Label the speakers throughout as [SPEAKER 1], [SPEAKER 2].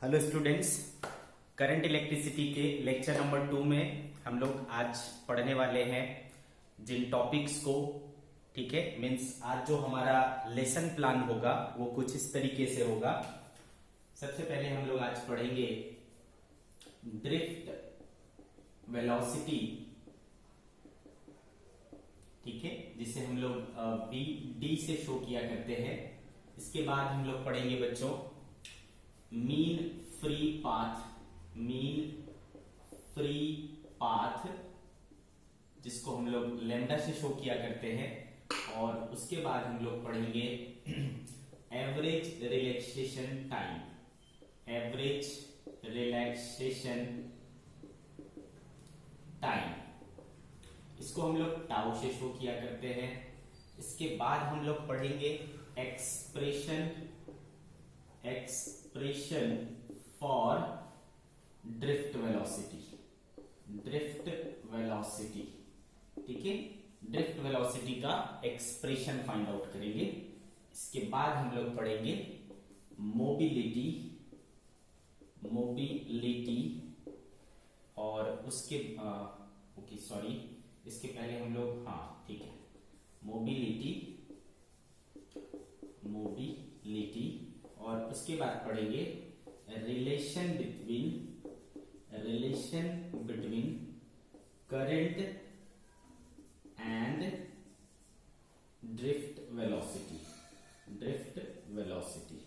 [SPEAKER 1] Hello students, current electricity के lecture number 2 में हम लोग आज पढ़ने वाले हैं जिन टॉपिक्स को। ठीक है, मीन्स आज जो हमारा लेसन प्लान होगा वो कुछ इस तरीके से होगा। सबसे पहले हम लोग आज पढ़ेंगे ड्रिफ्ट वेलोसिटी, ठीक है, जिसे हम लोग डी से शो किया करते हैं। इसके बाद हम लोग पढ़ेंगे बच्चों मीन फ्री पाथ, जिसको हम लोग लैम्डा से शो किया करते हैं। और उसके बाद हम लोग पढ़ेंगे एवरेज रिलैक्सेशन टाइम, इसको हम लोग टाउ से शो किया करते हैं। इसके बाद हम लोग पढ़ेंगे एक्सप्रेशन फॉर ड्रिफ्ट वेलोसिटी, ठीक है। ड्रिफ्ट वेलोसिटी का एक्सप्रेशन फाइंड आउट करेंगे। इसके बाद हम लोग पढ़ेंगे मोबिलिटी, और उसके इसके पहले हम लोग ठीक है, मोबिलिटी, और उसके बाद पढ़ेंगे relation between current and drift velocity.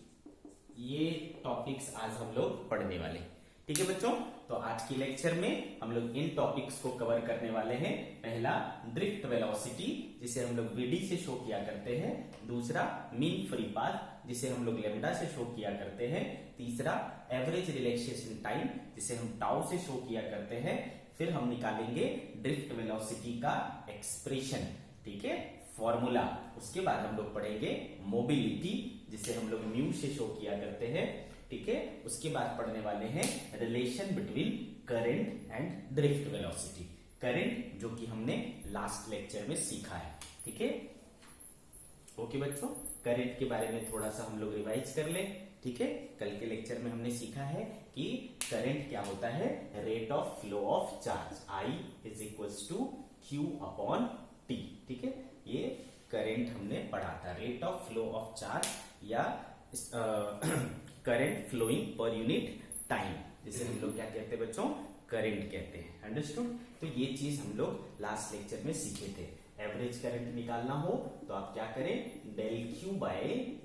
[SPEAKER 1] ये टॉपिक्स आज हम लोग पढ़ने वाले, ठीक है बच्चों। तो आज की लेक्चर में हम लोग इन टॉपिक्स को कवर करने वाले हैं। पहला ड्रिफ्ट वेलोसिटी, जिसे हम लोग वीडी से शो किया करते हैं। दूसरा मीन फ्री पाथ, जिसे हम लोग लैम्डा से शो किया करते हैं। तीसरा एवरेज रिलैक्सेशन टाइम, जिसे हम टाउ से शो किया करते हैं। फिर हम निकालेंगे ड्रिफ्ट वेलोसिटी का एक्सप्रेशन, ठीक है, फॉर्मूला। उसके बाद हम लोग पढ़ेंगे मोबिलिटी, जिसे हम लोग म्यू से शो किया करते हैं, ठीक है। उसके बाद पढ़ने वाले हैं relation between current and drift velocity, current जो कि हमने लास्ट लेक्चर में सीखा है, ठीक है। ओके बच्चों, करंट के बारे में थोड़ा सा हम लोग रिवाइज कर लें, ठीक है। कल के लेक्चर में हमने सीखा है कि करंट क्या होता है, rate of flow of charge, I is equals to Q upon T, ठीक है। ये करंट हमने पढ़ा था, rate of flow of charge या current flowing per unit time, जिसे हम लोग क्या कहते हैं बच्चों, करंट कहते हैं। अंडरस्टूड। तो ये चीज हम लोग लास्ट लेक्चर में सीखे थे। एवरेज करंट निकालना हो तो आप क्या करें, del Q by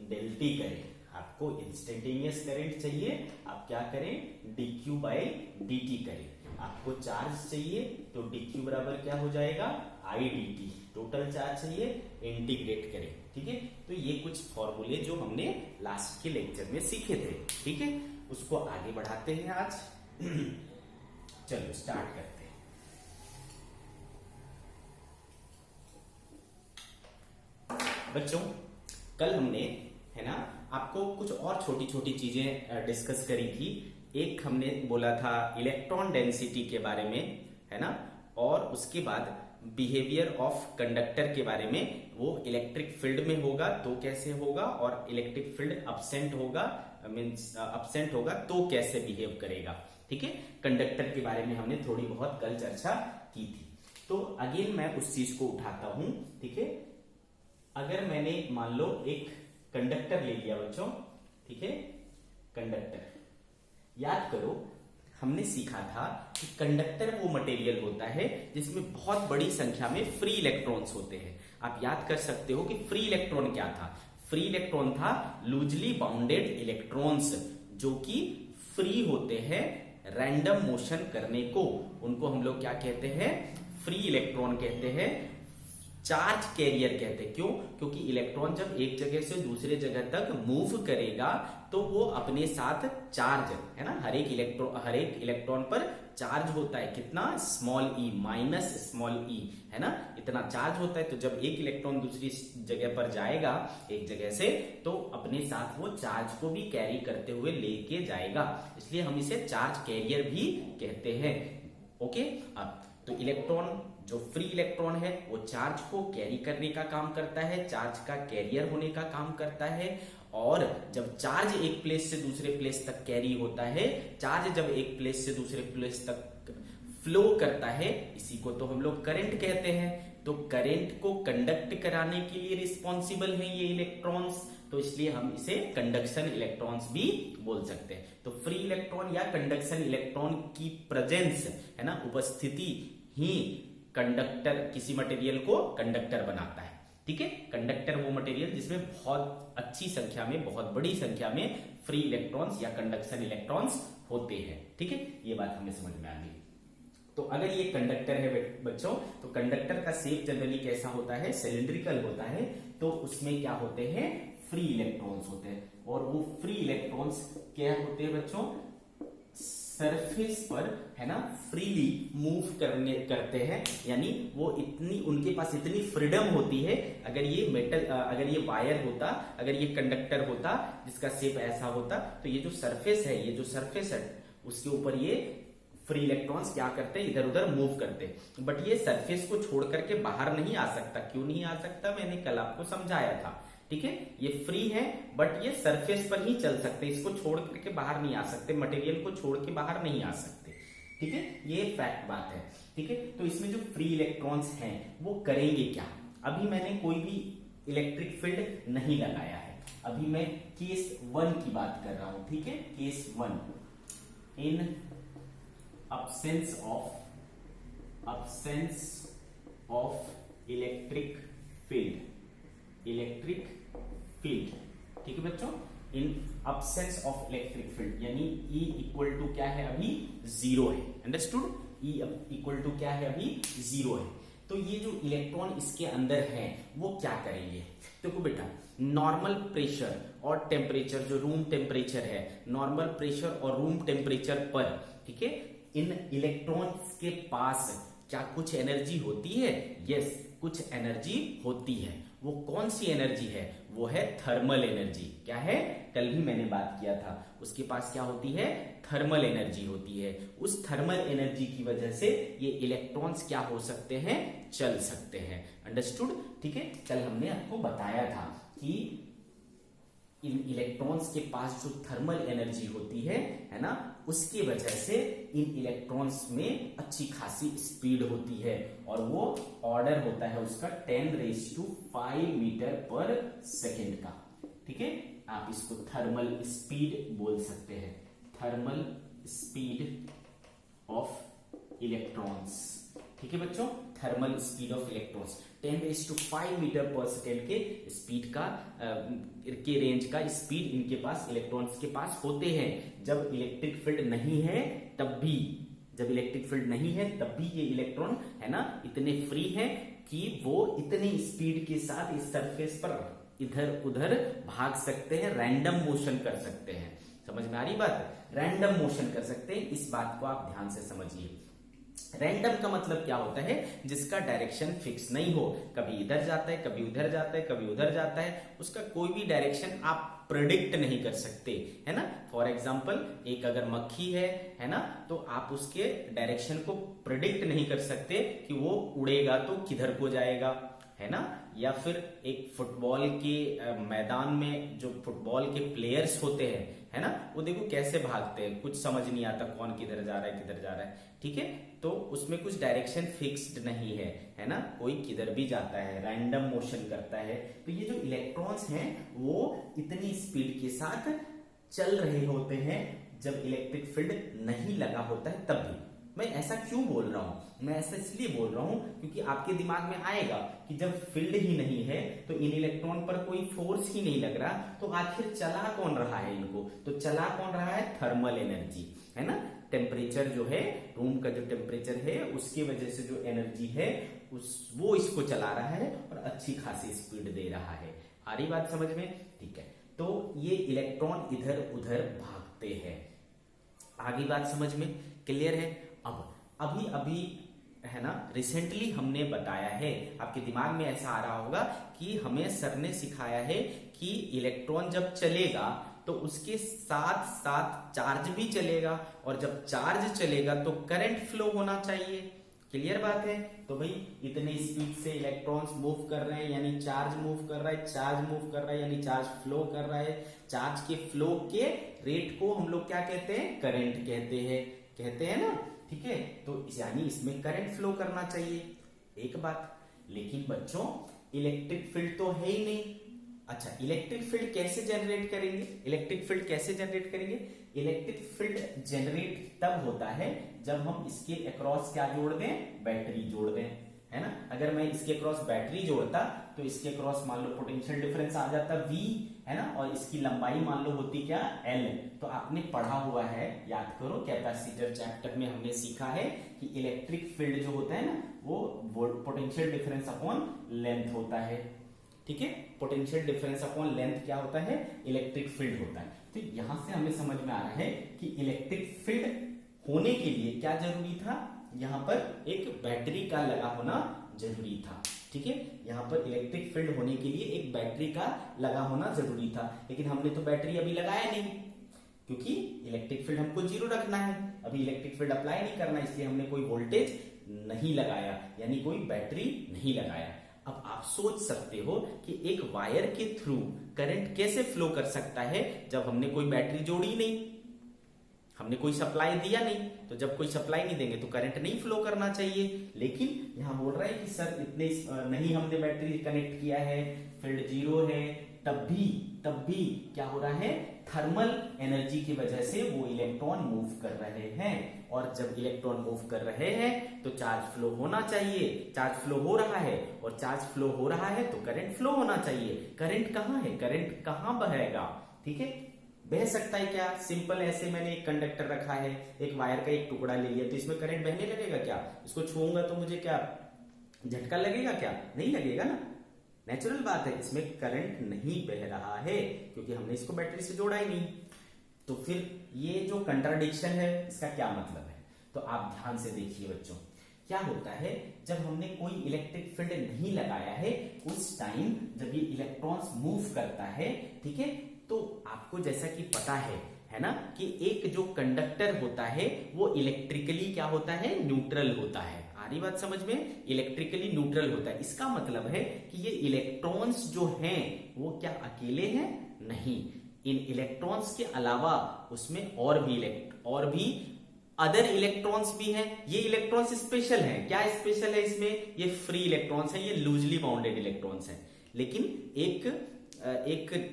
[SPEAKER 1] del T करें। आपको इंस्टेंटेनियस करंट चाहिए, आप क्या करें, D Q by D T करें। आपको चार्ज चाहिए तो डी क्यू बराबर क्या हो जाएगा, I D T. Total charge चाहिए, इंटीग्रेट करें, ठीक है। तो ये कुछ फॉर्मूले जो हमने लास्ट के लेक्चर में सीखे थे, ठीक है, उसको आगे बढ़ाते हैं आज। चलो स्टार्ट करते हैं। बच्चों, कल हमने, है ना, आपको कुछ और छोटी छोटी चीजें डिस्कस करी थी। एक हमने बोला था इलेक्ट्रॉन डेंसिटी के बारे में, है ना, और उसके बाद बिहेवियर ऑफ कंडक्टर के बारे में। वो इलेक्ट्रिक फील्ड में होगा तो कैसे होगा, और इलेक्ट्रिक फील्ड एब्सेंट होगा, मींस एब्सेंट होगा तो कैसे बिहेव करेगा, ठीक है। कंडक्टर के बारे में हमने थोड़ी बहुत कल चर्चा की थी। तो अगेन मैं उस चीज को उठाता हूं, ठीक है। अगर मैंने मान लो एक कंडक्टर ले लिया बच्चों, ठीक है, कंडक्टर, याद करो हमने सीखा था कि कंडक्टर वो मटेरियल होता है जिसमें बहुत बड़ी संख्या में फ्री इलेक्ट्रॉन्स होते हैं। आप याद कर सकते हो कि फ्री इलेक्ट्रॉन क्या था, फ्री इलेक्ट्रॉन था लूजली बाउंडेड इलेक्ट्रॉन्स, जो कि फ्री होते हैं रैंडम मोशन करने को। उनको हम लोग क्या कहते हैं, फ्री इलेक्ट्रॉन कहते हैं, चार्ज कैरियर कहते हैं। क्यों? क्योंकि इलेक्ट्रॉन जब एक जगह से दूसरे जगह तक मूव करेगा तो वो अपने साथ चार्ज, है ना, हर एक इलेक्ट्रॉन पर चार्ज होता है कितना, स्मॉल ई माइनस स्मॉल ई, है ना, इतना चार्ज होता है। तो जब एक इलेक्ट्रॉन दूसरी जगह पर जाएगा एक जगह से, तो अपने साथ वो चार्ज को भी कैरी करते हुए लेके जाएगा, इसलिए हम इसे चार्ज कैरियर भी कहते हैं। ओके, अब तो इलेक्ट्रॉन जो फ्री इलेक्ट्रॉन है वो चार्ज को कैरी करने का काम करता है, चार्ज का कैरियर होने का काम करता है। और जब चार्ज एक प्लेस से दूसरे प्लेस तक कैरी होता है, चार्ज जब एक प्लेस से दूसरे प्लेस तक फ्लो करता है, इसी को तो हम लोग करंट कहते हैं। तो करंट को कंडक्ट कराने के लिए रिस्पॉन्सिबल है ये इलेक्ट्रॉन्स, तो इसलिए हम इसे कंडक्शन इलेक्ट्रॉन्स भी बोल सकते हैं। तो फ्री इलेक्ट्रॉन या कंडक्शन इलेक्ट्रॉन की प्रेजेंस है ना, उपस्थिति ही कंडक्टर, किसी मटेरियल को कंडक्टर बनाता है। ठीक है, कंडक्टर वो मटेरियल जिसमें बहुत अच्छी संख्या में, बहुत बड़ी संख्या में फ्री इलेक्ट्रॉन्स या कंडक्शन इलेक्ट्रॉन्स होते हैं। ठीक है, ये बात हमें समझ में आ गई। तो अगर ये कंडक्टर है बच्चों, तो कंडक्टर का शेप जनरली कैसा होता है, सिलिंड्रिकल होता है। तो उसमें क्या होते हैं, फ्री इलेक्ट्रॉन्स होते हैं। और वो फ्री इलेक्ट्रॉन्स क्या होते हैं बच्चों, सरफेस पर है ना फ्रीली मूव करते हैं, यानी वो इतनी, उनके पास इतनी फ्रीडम होती है। अगर ये मेटल, अगर ये वायर होता, अगर ये कंडक्टर होता जिसका शेप ऐसा होता, तो ये जो सरफेस है, ये जो सरफेस है उसके ऊपर ये फ्री इलेक्ट्रॉन्स क्या करते हैं, इधर उधर मूव करते हैं। बट ये सरफेस को छोड़ करके बाहर नहीं आ सकता। क्यों नहीं आ सकता, मैंने कल आपको समझाया था। ठीक है, ये फ्री है बट ये सरफेस पर ही चल सकते, इसको छोड़ करके बाहर नहीं आ सकते, मटेरियल को छोड़ के बाहर नहीं आ सकते। ठीक है, ये फैक्ट बात है। ठीक है, तो इसमें जो फ्री इलेक्ट्रॉन्स हैं वो करेंगे क्या। अभी मैंने कोई भी इलेक्ट्रिक फील्ड नहीं लगाया है, अभी मैं केस 1 की बात कर रहा हूं। ठीक है, case 1, in absence of electric field. ठीक है बच्चों, इन absence ऑफ इलेक्ट्रिक फील्ड, यानी E इक्वल टू क्या है, अभी 0 है। अंडरस्टूड, E इक्वल टू क्या है, अभी 0 है। तो ये जो इलेक्ट्रॉन इसके अंदर है वो क्या करेंगे, देखो बेटा, नॉर्मल प्रेशर और टेम्परेचर, जो रूम टेम्परेचर है, नॉर्मल प्रेशर और रूम टेम्परेचर पर, ठीक है, इन इलेक्ट्रॉन्स के पास क्या कुछ एनर्जी होती है। यस, कुछ एनर्जी होती है। वो कौन सी एनर्जी है, वो है थर्मल एनर्जी। क्या है, कल भी मैंने बात किया था, उसके पास क्या होती है, थर्मल एनर्जी होती है। उस थर्मल एनर्जी की वजह से ये इलेक्ट्रॉन्स क्या हो सकते हैं, चल सकते हैं। अंडरस्टूड। ठीक है, कल हमने आपको बताया था कि इन इलेक्ट्रॉन्स के पास जो थर्मल एनर्जी होती है ना, उसकी वजह से इन इलेक्ट्रॉन्स में अच्छी खासी स्पीड होती है, और वो ऑर्डर होता है उसका 10⁵ मीटर पर सेकेंड का। ठीक है, आप इसको थर्मल स्पीड बोल सकते हैं, थर्मल स्पीड ऑफ इलेक्ट्रॉन्स। ठीक है बच्चों, thermal speed of electrons 10⁵ metre per second के स्पीड का के रेंज का स्पीड इनके पास, इलेक्ट्रॉन्स के पास होते हैं। जब इलेक्ट्रिक फील्ड नहीं है तब भी, जब इलेक्ट्रिक फील्ड नहीं है तब भी ये इलेक्ट्रॉन है ना इतने फ्री हैं कि वो इतनी स्पीड के साथ इस सरफेस पर इधर उधर भाग सकते हैं, रैंडम मोशन कर सकते हैं। समझ में आ रही बात, रैंडम मोशन कर सकते हैं। इस बात को आप ध्यान से समझिए। रैंडम का मतलब क्या होता है, जिसका डायरेक्शन फिक्स नहीं हो, कभी इधर जाता है, कभी उधर जाता है, कभी उधर जाता है, उसका कोई भी डायरेक्शन आप प्रेडिक्ट नहीं कर सकते, है ना। फॉर एग्जाम्पल, एक अगर मक्खी है ना, तो आप उसके डायरेक्शन को प्रेडिक्ट नहीं कर सकते कि वो उड़ेगा तो किधर को जाएगा, है ना। या फिर एक फुटबॉल के मैदान में जो फुटबॉल के प्लेयर्स होते हैं, है ना, वो देखो कैसे भागते हैं, कुछ समझ नहीं आता कौन किधर जा रहा है, किधर जा रहा है। ठीक है, तो उसमें कुछ डायरेक्शन फिक्स्ड नहीं है ना, कोई किधर भी जाता है, रैंडम मोशन करता है। तो ये जो इलेक्ट्रॉन्स हैं वो इतनी स्पीड के साथ चल रहे होते हैं जब इलेक्ट्रिक फील्ड नहीं लगा होता है तब भी। मैं ऐसा क्यों बोल रहा हूं, मैं ऐसा इसलिए बोल रहा हूं क्योंकि आपके दिमाग में आएगा कि जब फील्ड ही नहीं है तो इन इलेक्ट्रॉन पर कोई फोर्स ही नहीं लग रहा, तो आखिर चला कौन रहा है इनको, तो चला कौन रहा है, थर्मल एनर्जी, है ना। टेम्परेचर जो है, रूम का जो टेम्परेचर है उसकी वजह से जो एनर्जी है वो इसको चला रहा है और अच्छी खासी स्पीड दे रहा है। आ रही बात समझ में, ठीक है। तो ये इलेक्ट्रॉन इधर उधर भागते हैं। आगे बात समझ में क्लियर है। अब अभी है ना, रिसेंटली हमने बताया है, आपके दिमाग में ऐसा आ रहा होगा कि हमें सर ने सिखाया है कि इलेक्ट्रॉन जब चलेगा तो उसके साथ साथ चार्ज भी चलेगा, और जब चार्ज चलेगा तो करंट फ्लो होना चाहिए। क्लियर बात है। तो भाई इतने स्पीड से इलेक्ट्रॉन्स मूव कर रहे हैं यानी चार्ज मूव कर रहा है, चार्ज मूव कर रहा है यानी चार्ज फ्लो कर रहा है। चार्ज के फ्लो के रेट को हम लोग क्या कहते हैं, करंट कहते हैं ना, ठीक है। तो यानी इसमें करंट फ्लो करना चाहिए, एक बात। लेकिन बच्चों इलेक्ट्रिक फील्ड तो है ही नहीं। अच्छा, इलेक्ट्रिक फील्ड कैसे जनरेट करेंगे? इलेक्ट्रिक फील्ड जनरेट तब होता है जब हम इसके अक्रॉस क्या जोड़ दें, बैटरी जोड़ दें, है ना। अगर मैं इसके अक्रॉस बैटरी जोड़ता तो इसके अक्रॉस मान लो पोटेंशियल डिफरेंस आ जाता V, है ना, और इसकी लंबाई मान लो होती क्या, L। तो आपने पढ़ा हुआ है, याद करो, कैपेसिटर चैप्टर में हमने सीखा है कि इलेक्ट्रिक फील्ड जो होता है ना वो पोटेंशियल डिफरेंस अपॉन लेंथ होता है, ठीक है। पोटेंशियल डिफरेंस अपॉन लेंथ क्या होता है, इलेक्ट्रिक फील्ड होता है। तो यहां से हमें समझ में आ रहा है कि इलेक्ट्रिक फील्ड होने के लिए क्या जरूरी था, यहां पर एक बैटरी का लगा होना जरूरी था, ठीक है। यहां पर इलेक्ट्रिक फील्ड होने के लिए एक बैटरी का लगा होना जरूरी था। लेकिन हमने तो बैटरी अभी लगाया नहीं, क्योंकि इलेक्ट्रिक फील्ड हमको जीरो रखना है, अभी इलेक्ट्रिक फील्ड अप्लाई नहीं करना, इसलिए हमने कोई वोल्टेज नहीं लगाया, यानी कोई बैटरी नहीं लगाया। अब आप सोच सकते हो कि एक वायर के थ्रू करंट कैसे फ्लो कर सकता है जब हमने कोई बैटरी जोड़ी नहीं, हमने कोई सप्लाई दिया नहीं। तो जब कोई सप्लाई नहीं देंगे तो करंट नहीं फ्लो करना चाहिए। लेकिन यहां बोल रहा है कि सर इतने नहीं हमने बैटरी कनेक्ट किया है, फील्ड जीरो है, तब भी क्या हो रहा है, थर्मल एनर्जी की वजह से वो इलेक्ट्रॉन मूव कर रहे हैं। और जब इलेक्ट्रॉन मूव कर रहे हैं तो चार्ज फ्लो होना चाहिए, चार्ज फ्लो हो रहा है, और चार्ज फ्लो हो रहा है तो करंट फ्लो होना चाहिए। करंट कहां है, करंट कहां बहेगा, ठीक है। बह सकता है क्या, सिंपल ऐसे मैंने एक कंडक्टर रखा है, एक वायर का एक टुकड़ा ले लिया, तो इसमें करंट बहने लगेगा क्या? इसको छूऊंगा तो मुझे क्या झटका लगेगा क्या? नहीं लगेगा ना, नेचुरल बात है। इसमें करंट नहीं बह रहा है क्योंकि हमने इसको बैटरी से जोड़ा ही नहीं। तो फिर ये जो कंट्राडिक्शन है इसका क्या मतलब है, तो आप ध्यान से देखिए बच्चों। क्या होता है जब हमने कोई इलेक्ट्रिक फील्ड नहीं लगाया है, उस टाइम जब ये इलेक्ट्रॉन्स मूव करता है, ठीक है, तो आपको जैसा कि पता है ना, कि एक जो कंडक्टर होता है वो इलेक्ट्रिकली क्या होता है, न्यूट्रल होता है। आ रही बात समझ में, इलेक्ट्रिकली न्यूट्रल होता है। इसका मतलब है कि ये इलेक्ट्रॉन्स जो हैं वो क्या अकेले हैं? नहीं, इन इलेक्ट्रॉन्स के अलावा उसमें और भी अदर इलेक्ट्रॉन्स भी हैं। ये इलेक्ट्रॉन्स स्पेशल हैं। क्या स्पेशल है इसमें? ये फ्री इलेक्ट्रॉन्स हैं, ये लूजली बाउंडेड इलेक्ट्रॉन्स हैं। लेकिन एक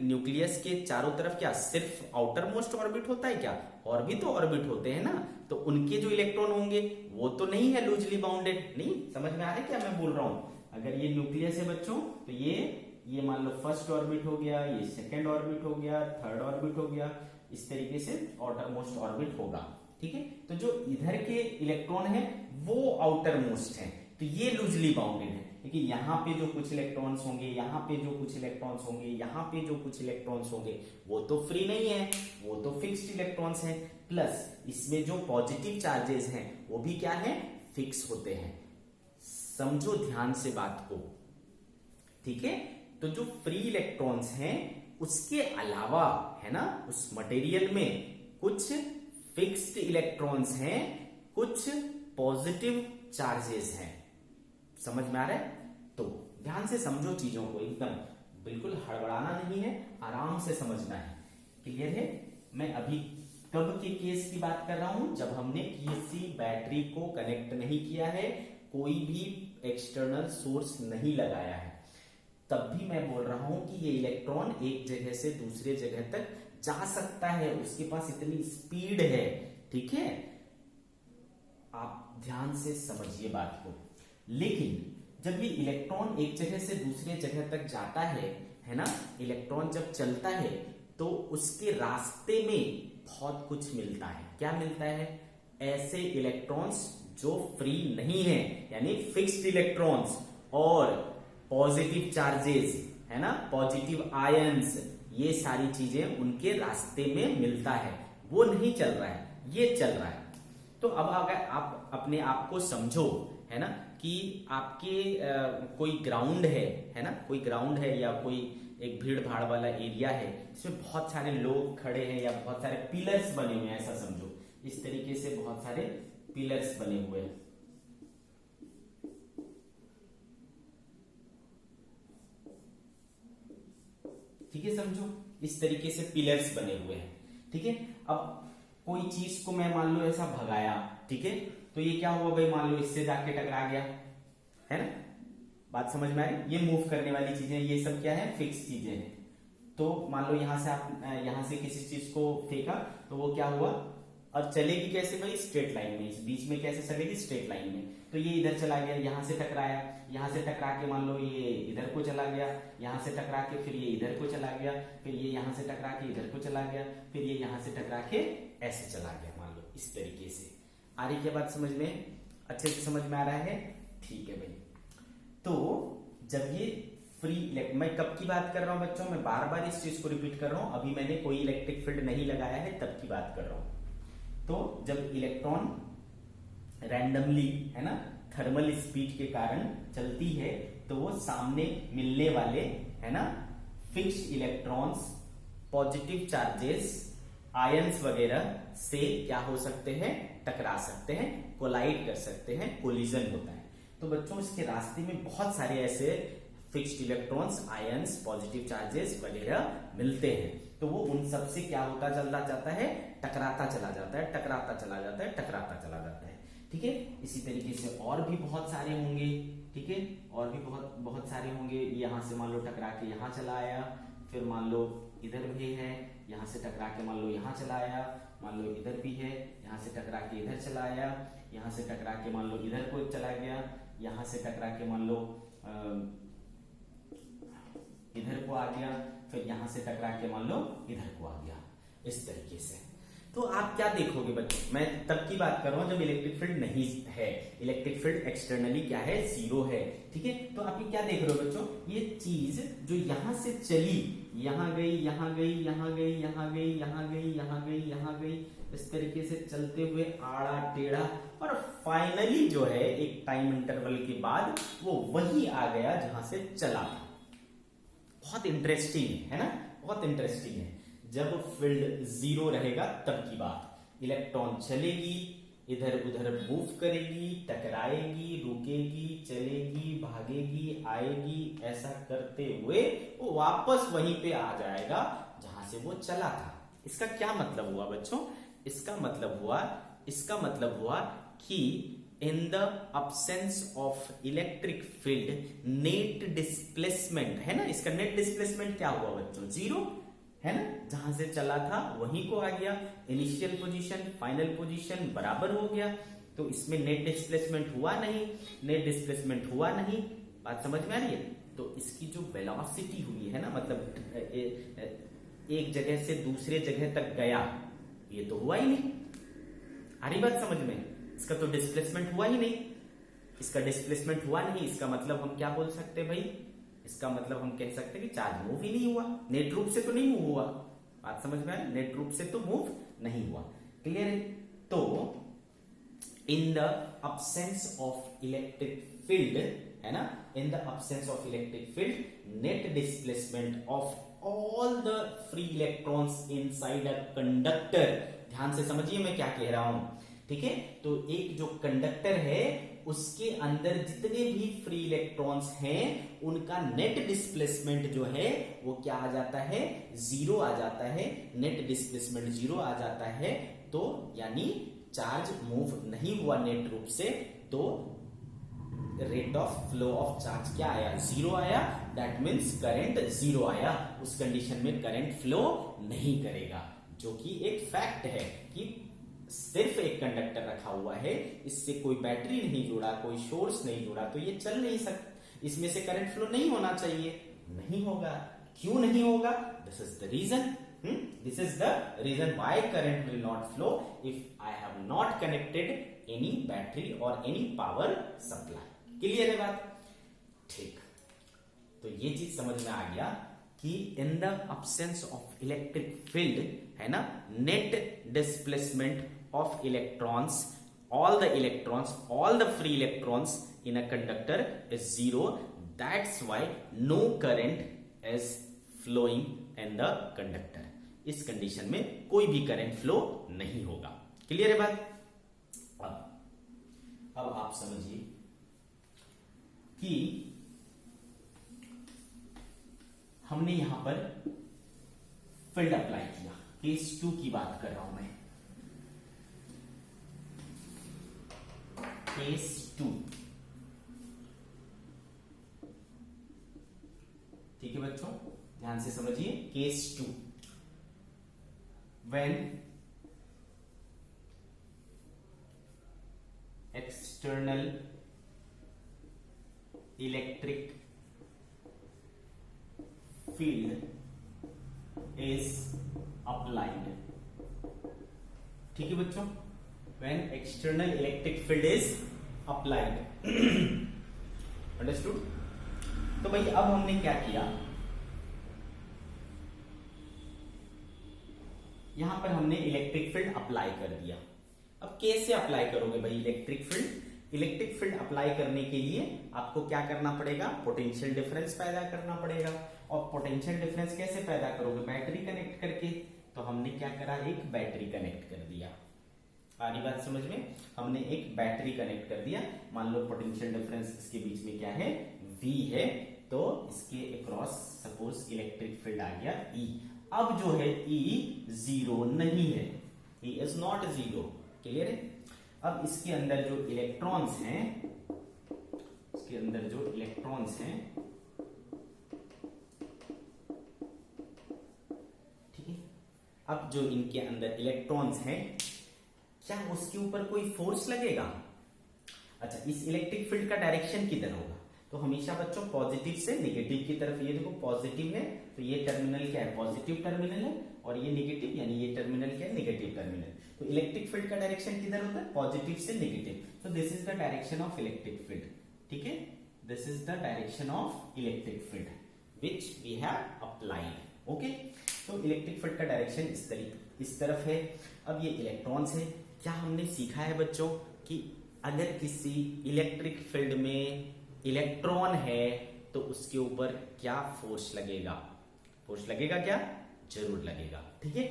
[SPEAKER 1] न्यूक्लियस के चारों तरफ क्या सिर्फ आउटर मोस्ट ऑर्बिट होता है क्या? और भी तो ऑर्बिट होते हैं ना, तो उनके जो इलेक्ट्रॉन होंगे वो तो नहीं है लूजली बाउंडेड। नहीं समझ में आ रहा है क्या मैं बोल रहा हूं? अगर ये न्यूक्लियस है बच्चों, तो ये मान लो फर्स्ट ऑर्बिट हो गया, ये सेकेंड ऑर्बिट हो गया, थर्ड ऑर्बिट हो गया, इस तरीके से आउटर मोस्ट ऑर्बिट होगा, ठीक है। तो जो इधर के इलेक्ट्रॉन है वो आउटर मोस्ट है, तो ये लूजली बाउंडेड है। लेकिन यहाँ पे जो कुछ इलेक्ट्रॉन्स होंगे, यहाँ पे जो कुछ इलेक्ट्रॉन्स होंगे, यहाँ पे जो कुछ इलेक्ट्रॉन्स होंगे, वो तो फ्री नहीं है, वो तो फिक्स्ड इलेक्ट्रॉन्स हैं। प्लस इसमें जो पॉजिटिव चार्जेस हैं वो भी क्या है, फिक्स होते हैं। समझो ध्यान से बात को, ठीक है। तो जो फ्री इलेक्ट्रॉन्स हैं उसके अलावा, है ना, उस मटेरियल में कुछ फिक्स्ड इलेक्ट्रॉन्स हैं, कुछ पॉजिटिव चार्जेस हैं। समझ में आ रहा है? तो ध्यान से समझो चीजों को, एकदम बिल्कुल हड़बड़ाना नहीं है, आराम से समझना है। क्लियर है? मैं अभी कब के केस की बात कर रहा हूं, जब हमने किसी बैटरी को कनेक्ट नहीं किया है, कोई भी एक्सटर्नल सोर्स नहीं लगाया है, तब भी मैं बोल रहा हूं कि ये इलेक्ट्रॉन एक जगह से दूसरे जगह तक जा सकता है, उसके पास इतनी स्पीड है, ठीक है। आप ध्यान से समझिए बात को। लेकिन जब ये इलेक्ट्रॉन एक जगह से दूसरे जगह तक जाता है ना, इलेक्ट्रॉन जब चलता है तो उसके रास्ते में बहुत कुछ मिलता है। क्या मिलता है? ऐसे इलेक्ट्रॉन्स जो फ्री नहीं है, यानी फिक्स्ड इलेक्ट्रॉन्स और पॉजिटिव चार्जेस, है ना, पॉजिटिव आयंस, ये सारी चीजें उनके रास्ते में मिलता है। वो नहीं चल रहा है, ये चल रहा है। तो अब अगर आप अपने आप को समझो, है ना, कि आपके कोई ग्राउंड है ना, कोई ग्राउंड है या कोई एक भीड़ भाड़ वाला एरिया है, इसमें बहुत सारे लोग खड़े हैं या बहुत सारे पिलर्स बने हुए हैं, ऐसा समझो। इस तरीके से बहुत सारे पिलर्स बने हुए हैं, ठीक है, समझो इस तरीके से पिलर्स बने हुए हैं। ठीक है, अब कोई चीज को मैं मान लो ऐसा भगाया, ठीक है, तो ये क्या हुआ भाई, मान लो इससे जाके टकरा गया, है ना, बात समझ में आ रही। ये मूव करने वाली चीजें, ये सब क्या है, फिक्स चीजें हैं। तो मान लो यहां से आप यहां से किसी चीज को फेंका तो वो क्या हुआ, और चलेगी कैसे भाई, स्ट्रेट लाइन में, इस बीच में कैसे चलेगी, स्ट्रेट लाइन में। तो ये इधर चला गया, यहां से टकराया, यहां से टकरा के मान लो ये इधर को चला गया, यहां से टकरा के फिर ये इधर को चला गया, फिर ये यहां से टकरा के इधर को चला गया, फिर ये यहां से टकरा के ऐसे चला गया, मान लो इस तरीके से। आ रही क्या बात समझ में, अच्छे से समझ में आ रहा है, ठीक है भाई। तो जब ये फ्री मैं कब की बात कर रहा हूं बच्चों, मैं बार बार इस चीज को रिपीट कर रहा हूं, अभी मैंने कोई इलेक्ट्रिक फील्ड नहीं लगाया है तब की बात कर रहा हूं। तो जब इलेक्ट्रॉन रैंडमली, है ना, थर्मल स्पीड के कारण चलती है तो वो सामने मिलने वाले, है ना, fixed electrons, positive charges, ions वगैरह से क्या हो सकते हैं, टकरा सकते हैं, कोलाइड कर सकते हैं, कोलिजन होता है। तो बच्चों इसके रास्ते में बहुत सारे ऐसे fixed electrons, ions, positive charges वगैरह मिलते हैं। तो वो उन सब से क्या होता चलता जाता है, टकराता चला जाता है, टकराता चला जाता है, टकराता चला जाता है। ठीक है, इसी तरीके से और भी बहुत सारे होंगे। ठीक है, और भी बहुत बहुत सारे होंगे। यहां से मान लो टकरा के यहां चला आया, फिर मान लो इधर भी है, यहां से टकरा के मान लो यहां चला आया, मान लो इधर भी है, यहां से टकरा के इधर चला आया, यहां से टकरा के मान लो इधर को चला गया, यहां से टकरा के मान लो इधर को आ गया, फिर यहां से टकरा के मान लो इधर को आ गया, इस तरीके से। तो आप क्या देखोगे बच्चों, मैं तब की बात कर रहा हूं जब इलेक्ट्रिक फील्ड नहीं है, इलेक्ट्रिक फील्ड एक्सटर्नली क्या है, जीरो है। ठीक है, तो आप ये क्या देख रहे हो बच्चों, ये चीज जो यहां से चली, यहां गई, यहां गई, यहां गई, यहां गई, यहां गई, यहां गई, यहां गई, इस तरीके से चलते हुए आड़ा टेढ़ा, और फाइनली जो है एक टाइम इंटरवल के बाद वो वही आ गया जहां से चला था। बहुत इंटरेस्टिंग है ना, बहुत इंटरेस्टिंग है। जब फील्ड जीरो रहेगा तब की बात, इलेक्ट्रॉन चलेगी, इधर उधर मूव करेगी, टकराएगी, रुकेगी, चलेगी, भागेगी, आएगी, ऐसा करते हुए वो वापस वहीं पे आ जाएगा जहां से वो चला था। इसका क्या मतलब हुआ बच्चों, इसका मतलब हुआ कि in the absence of electric field net displacement, है ना, इसका नेट डिस्प्लेसमेंट क्या हुआ बच्चों, जीरो, है ना, जहां से चला था वहीं को आ गया, इनिशियल पोजीशन फाइनल पोजीशन बराबर हो गया। तो इसमें नेट डिस्प्लेसमेंट हुआ नहीं, नेट डिस्प्लेसमेंट हुआ नहीं, बात समझ में आ रही है। तो इसकी जो वेलोसिटी हुई है ना, मतलब एक जगह से दूसरे जगह तक गया, ये तो हुआ ही नहीं। आ रही बात समझ में, इसका तो डिस्प्लेसमेंट हुआ ही नहीं, इसका डिस्प्लेसमेंट हुआ नहीं, इसका मतलब हम क्या बोल सकते हैं भाई, इसका मतलब हम कह सकते हैं कि चार्ज मूव ही नहीं हुआ, नेट रूप से तो नहीं मूव हुआ। बात समझ में आ रही, नेट रूप से तो मूव नहीं हुआ, क्लियर है। तो in the absence of electric field, है ना, in the absence of electric field net displacement of all the free electrons inside a conductor, ध्यान से समझिए मैं क्या कह रहा हूं। ठीक है, तो एक जो कंडक्टर है उसके अंदर जितने भी फ्री इलेक्ट्रॉन्स हैं उनका नेट डिस्प्लेसमेंट जो है वो क्या आ जाता है, जीरो आ जाता है, नेट डिस्प्लेसमेंट जीरो आ जाता है। तो यानी चार्ज मूव नहीं हुआ नेट रूप से, तो rate of flow of charge क्या आया, जीरो आया, दैट मीन्स करंट जीरो आया। उस कंडीशन में करंट फ्लो नहीं करेगा, जो कि एक फैक्ट है कि सिर्फ एक कंडक्टर रखा हुआ है, इससे कोई बैटरी नहीं जुड़ा, कोई सोर्स नहीं जुड़ा, तो ये चल नहीं सकता, इसमें से करंट फ्लो नहीं होना चाहिए, नहीं होगा। क्यों नहीं होगा, this is the reason, this is the reason why current will not flow if I have not connected any battery और एनी पावर सप्लाई। क्लियर है बात, ठीक। तो ये चीज समझ में आ गया कि in the absence of electric field, है ना, net displacement of electrons, all the free electrons in a conductor is zero. That's why no current is flowing in the conductor. इस कंडीशन में कोई भी करंट फ्लो नहीं होगा। Clear है बात। अब आप समझिए कि हमने यहां पर फील्ड अप्लाई किया, केस 2 की बात कर रहा हूं मैं, केस 2। ठीक है बच्चों, ध्यान से समझिए। Case 2, when external electric field is applied. ठीक है बच्चों, when external electric field is applied. Understood? तो भाई अब हमने क्या किया, यहां पर हमने इलेक्ट्रिक फील्ड अप्लाई कर दिया। अब कैसे अप्लाई करोगे भाई electric field? Electric field apply करने के लिए आपको क्या करना पड़ेगा, पोटेंशियल डिफरेंस पैदा करना पड़ेगा। और पोटेंशियल डिफरेंस कैसे पैदा करोगे? बैटरी कनेक्ट करके। तो हमने क्या करा, एक बैटरी कनेक्ट कर दिया। सारी बात समझ में? हमने एक बैटरी कनेक्ट कर दिया। मान लो पोटेंशियल डिफरेंस इसके बीच में क्या है, V है, तो इसके अक्रॉस सपोज इलेक्ट्रिक फील्ड आ गया E। अब जो है E जीरो नहीं है, E is not zero. Clear है? अब इसके अंदर जो इलेक्ट्रॉन्स हैं, इसके अंदर जो इलेक्ट्रॉन्स हैं, ठीक है, अब जो इनके अंदर इलेक्ट्रॉन्स हैं, क्या उसके ऊपर कोई फोर्स लगेगा? अच्छा, इस इलेक्ट्रिक फील्ड का डायरेक्शन किधर होगा? तो हमेशा बच्चों पॉजिटिव से नेगेटिव की तरफ। ये देखो पॉजिटिव है तो ये टर्मिनल क्या है, पॉजिटिव टर्मिनल है, और ये नेगेटिव यानी ये टर्मिनल क्या है, नेगेटिव टर्मिनल। तो इलेक्ट्रिक फील्ड का डायरेक्शन किधर होता है, पॉजिटिव से नेगेटिव। तो this is the direction of electric field. ठीक है, this is the direction of electric field which we have applied. Okay, तो इलेक्ट्रिक फील्ड का डायरेक्शन इस तरफ है। अब ये इलेक्ट्रॉन्स है। क्या हमने सीखा है बच्चों कि अगर किसी इलेक्ट्रिक फील्ड में इलेक्ट्रॉन है तो उसके ऊपर क्या फोर्स लगेगा? फोर्स लगेगा क्या? जरूर लगेगा। ठीक है,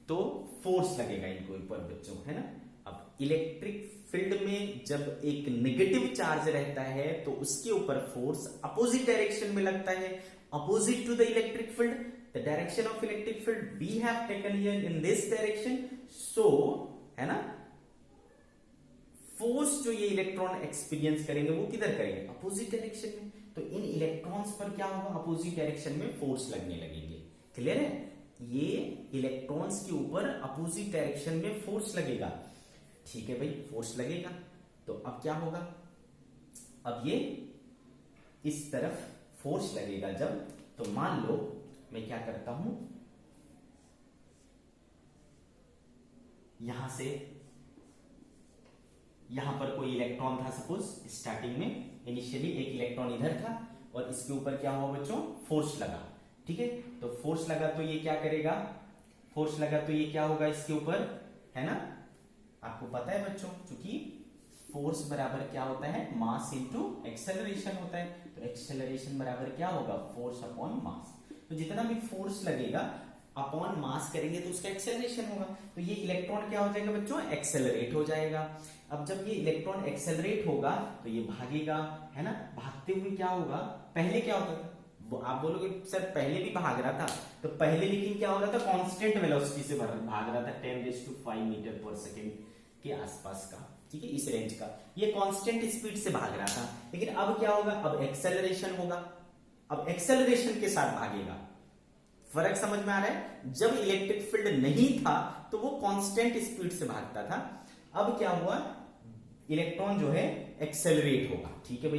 [SPEAKER 1] तो फोर्स लगेगा इनके ऊपर बच्चों, है ना। अब इलेक्ट्रिक फील्ड में जब एक नेगेटिव चार्ज रहता है तो उसके ऊपर फोर्स अपोजिट डायरेक्शन में लगता है, opposite to the electric field. The direction of electric field we have taken here in this direction. So, है ना, फोर्स जो ये इलेक्ट्रॉन एक्सपीरियंस करेंगे वो किधर करेंगे, अपोजिट डायरेक्शन में। तो इन इलेक्ट्रॉन्स पर क्या होगा, अपोजिट डायरेक्शन में फोर्स लगने लगेंगे। क्लियर है? ये इलेक्ट्रॉन्स के ऊपर अपोजिट डायरेक्शन में फोर्स लगेगा। ठीक है भाई, फोर्स लगेगा तो अब क्या होगा, अब ये इस तरफ फोर्स लगेगा जब, तो मान लो मैं क्या करता हूं, यहां से यहां पर कोई इलेक्ट्रॉन था सपोज स्टार्टिंग में, इनिशियली एक इलेक्ट्रॉन इधर था और इसके ऊपर क्या हुआ बच्चों, फोर्स लगा। ठीक है, तो फोर्स लगा तो ये क्या करेगा, फोर्स लगा तो ये क्या होगा इसके ऊपर, है ना। आपको पता है बच्चों, क्योंकि फोर्स बराबर क्या होता है, मास इनटू एक्सेलरेशन होता है। तो एक्सेलरेशन बराबर क्या होगा, फोर्स अपॉन मास। तो जितना भी फोर्स लगेगा अपॉन मास करेंगे तो उसका एक्सेलरेशन होगा। तो ये इलेक्ट्रॉन क्या हो जाएगा बच्चों, एक्सेलरेट हो जाएगा। अब जब ये इलेक्ट्रॉन एक्सेलरेट होगा तो ये भागेगा, है ना। भागते हुए क्या होगा, पहले क्या होता था, आप बोलोगे सर पहले भी भाग रहा था, तो पहले लेकिन क्या हो रहा था, कांस्टेंट वेलोसिटी से भाग रहा था, 10⁵ मीटर पर सेकेंड के आसपास का। ठीक है, इस रेंज का ये कांस्टेंट स्पीड से भाग रहा था। लेकिन अब क्या होगा, अब एक्सेलरेशन होगा, अब एक्सेलरेशन के साथ भागेगा। फर्क समझ में आ रहा है? जब इलेक्ट्रिक फील्ड नहीं था तो वो कांस्टेंट स्पीड से भागता था। अब क्या हुआ, इलेक्ट्रॉन जो है एक्सेलरेट होगा। ठीक है भाई,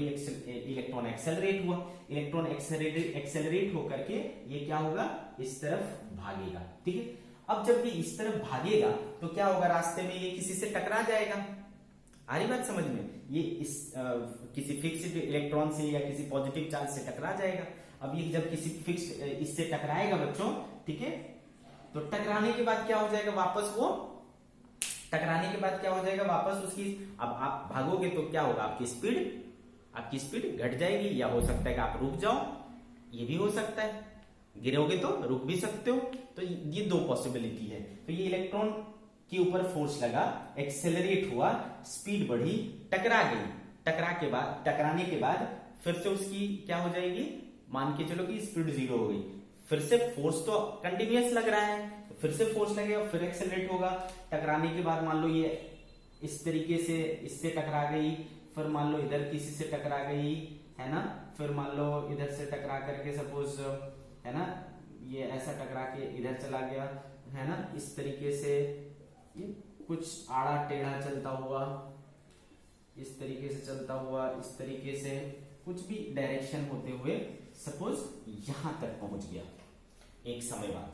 [SPEAKER 1] इलेक्ट्रॉन एक्सेलरेट हुआ, इलेक्ट्रॉन एक्सेलरेट होकर के ये क्या होगा, इस तरफ भागेगा। ठीक है, अब जब ये इस तरफ भागेगा तो क्या होगा, रास्ते में ये किसी से टकरा जाएगा। आ रही बात समझ में? ये इस किसी फिक्स्ड इलेक्ट्रॉन से या किसी पॉजिटिव चार्ज से टकरा जाएगा। अब ये जब किसी फिक्स्ड इससे टकराएगा बच्चों, ठीक है, तो टकराने के बाद क्या हो जाएगा, वापस वो टकराने के बाद क्या हो जाएगा, वापस उसकी, अब आप भागोगे तो क्या होगा, आपकी स्पीड घट जाएगी, या हो सकता है कि आप रुक जाओ, ये भी हो सकता है, गिरोगे तो रुक भी सकते हो। तो ये दो पॉसिबिलिटी है। तो ये इलेक्ट्रॉन के ऊपर फोर्स लगा, एक्सेलरेट हुआ, स्पीड बढ़ी, टकरा गई, टकराने के बाद फिर से उसकी क्या हो जाएगी, मान के चलो कि स्पीड 0 हो गई, फिर से फोर्स तो कंटिन्यूअस लग रहा है, तो फिर से फोर्स लगेगा, फिर एक्सेलरेट होगा। टकराने के बाद मान लो ये इस तरीके से इससे टकरा गई, फिर मान लो इधर किसी से टकरा गई, है ना, फिर मान लो इधर से टकरा करके सपोज, है ना, ये ऐसा टकरा के इधर चला गया, है ना, इस तरीके से ये कुछ आड़ा टेढ़ा चलता हुआ, इस तरीके से चलता हुआ, इस तरीके से कुछ भी डायरेक्शन होते हुए सपोज यहां तक पहुंच गया एक समय बाद।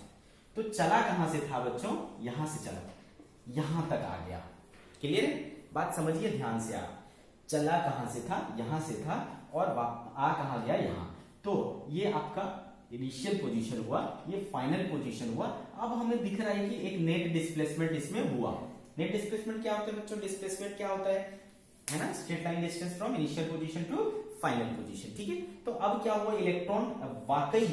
[SPEAKER 1] तो चला कहां से था बच्चों, यहां से चला, यहां तक आ गया। क्लियर है? बात समझिए ध्यान से आप। चला कहां से था, यहां से था, और आ कहां गया, यहां। तो ये आपका इनिशियल पोजीशन हुआ, ये फाइनल पोजीशन हुआ। अब हमें दिख रहा है कि एक नेट डिस्प्लेसमेंट इसमें हुआ। नेट डिस्प्लेसमेंट क्या होता है बच्चों, डिस्प्लेसमेंट क्या होता है ना, straight line distance from initial position to final position. ठीक है, तो अब क्या हुआ, इलेक्ट्रॉन वाकई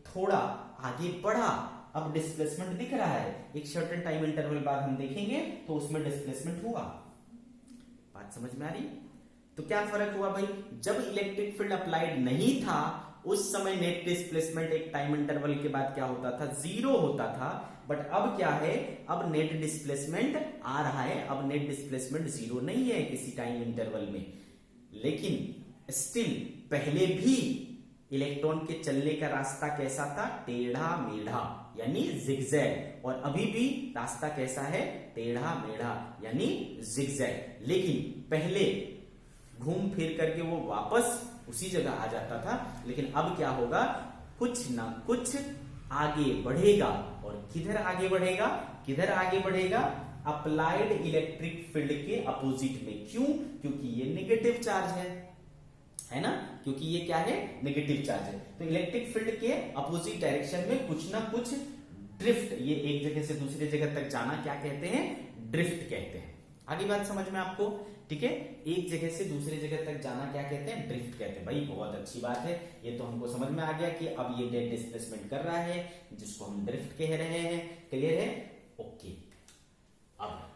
[SPEAKER 1] थोड़ा आगे बढ़ा, अब डिस्प्लेसमेंट दिख रहा है। एक सर्टेन टाइम इंटरवल बाद हम देखेंगे तो उसमें डिस्प्लेसमेंट हुआ। बात समझ में आ रही? तो क्या फर्क हुआ भाई, जब इलेक्ट्रिक फील्ड अप्लाइड नहीं था उस समय नेट डिस्प्लेसमेंट एक टाइम इंटरवल के बाद क्या होता था, जीरो होता था। बट अब क्या है, अब नेट डिस्प्लेसमेंट आ रहा है, अब नेट डिस्प्लेसमेंट जीरो नहीं है किसी टाइम इंटरवल में। लेकिन स्टिल पहले भी इलेक्ट्रॉन के चलने का रास्ता कैसा था, टेढ़ा मेढ़ा यानी जिगजैग, और अभी भी रास्ता कैसा है, टेढ़ा मेढ़ा यानी जिगजैग। लेकिन पहले घूम फिर करके वो वापस उसी जगह आ जाता था, लेकिन अब क्या होगा, कुछ ना कुछ आगे बढ़ेगा। और किधर आगे बढ़ेगा, किधर आगे बढ़ेगा, अप्लाइड इलेक्ट्रिक फील्ड के अपोजिट में। क्यों? क्योंकि ये नेगेटिव चार्ज है ना, क्योंकि ये क्या है, नेगेटिव चार्ज है। तो इलेक्ट्रिक फील्ड के अपोजिट डायरेक्शन में कुछ ना कुछ ड्रिफ्ट, ये एक जगह से दूसरी जगह तक जाना क्या कहते हैं, ड्रिफ्ट कहते हैं। आगे बात समझ में आपको? ठीक है, एक जगह से दूसरी जगह तक जाना क्या कहते हैं, ड्रिफ्ट कहते हैं। भाई बहुत अच्छी बात है, ये तो हमको समझ में आ गया कि अब ये नेट डिस्प्लेसमेंट कर रहा है, जिसको हम ड्रिफ्ट कह रहे हैं। क्लियर है? ओके। अब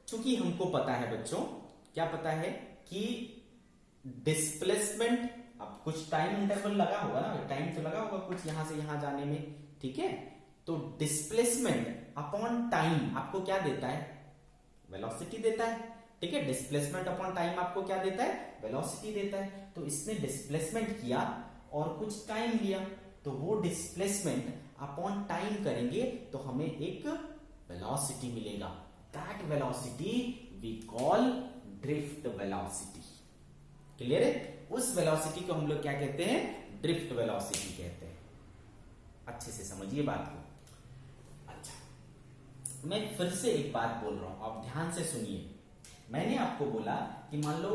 [SPEAKER 1] चूंकि हमको पता है बच्चों, क्या पता है कि डिस्प्लेसमेंट, अब कुछ टाइम इंटरवल लगा होगा ना, टाइम तो लगा होगा कुछ यहां से यहां जाने में। ठीक है, तो डिस्प्लेसमेंट अपॉन टाइम आपको क्या देता है, वेलोसिटी देता है। ठीक है, डिस्प्लेसमेंट अपॉन टाइम आपको क्या देता है, वेलोसिटी देता है। तो इसने डिस्प्लेसमेंट किया और कुछ टाइम लिया, तो वो डिस्प्लेसमेंट अपॉन टाइम करेंगे तो हमें एक वेलोसिटी मिलेगा। That velocity we call drift velocity. Clear है? उस वेलोसिटी को हम लोग क्या कहते हैं, ड्रिफ्ट वेलोसिटी कहते हैं। अच्छे से समझिए बात को। मैं फिर से एक बात बोल रहा हूं, आप ध्यान से सुनिए। मैंने आपको बोला कि मान लो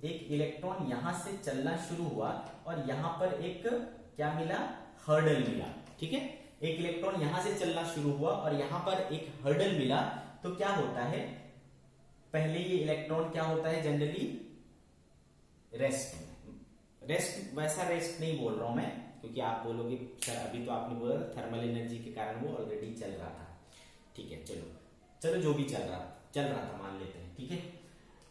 [SPEAKER 1] एक इलेक्ट्रॉन यहां से चलना शुरू हुआ और यहां पर एक क्या मिला, हर्डल मिला। ठीक है, एक इलेक्ट्रॉन यहां से चलना शुरू हुआ और यहां पर एक हर्डल मिला। तो क्या होता है, पहले ये इलेक्ट्रॉन क्या होता है, जनरली रेस्ट वैसा रेस्ट नहीं बोल रहा हूं मैं, क्योंकि आप बोलोगे सर अभी तो आपने बोला थर्मल एनर्जी के कारण वो ऑलरेडी चल रहा था। ठीक है, चलो जो भी चल रहा था मान लेते हैं। ठीक है,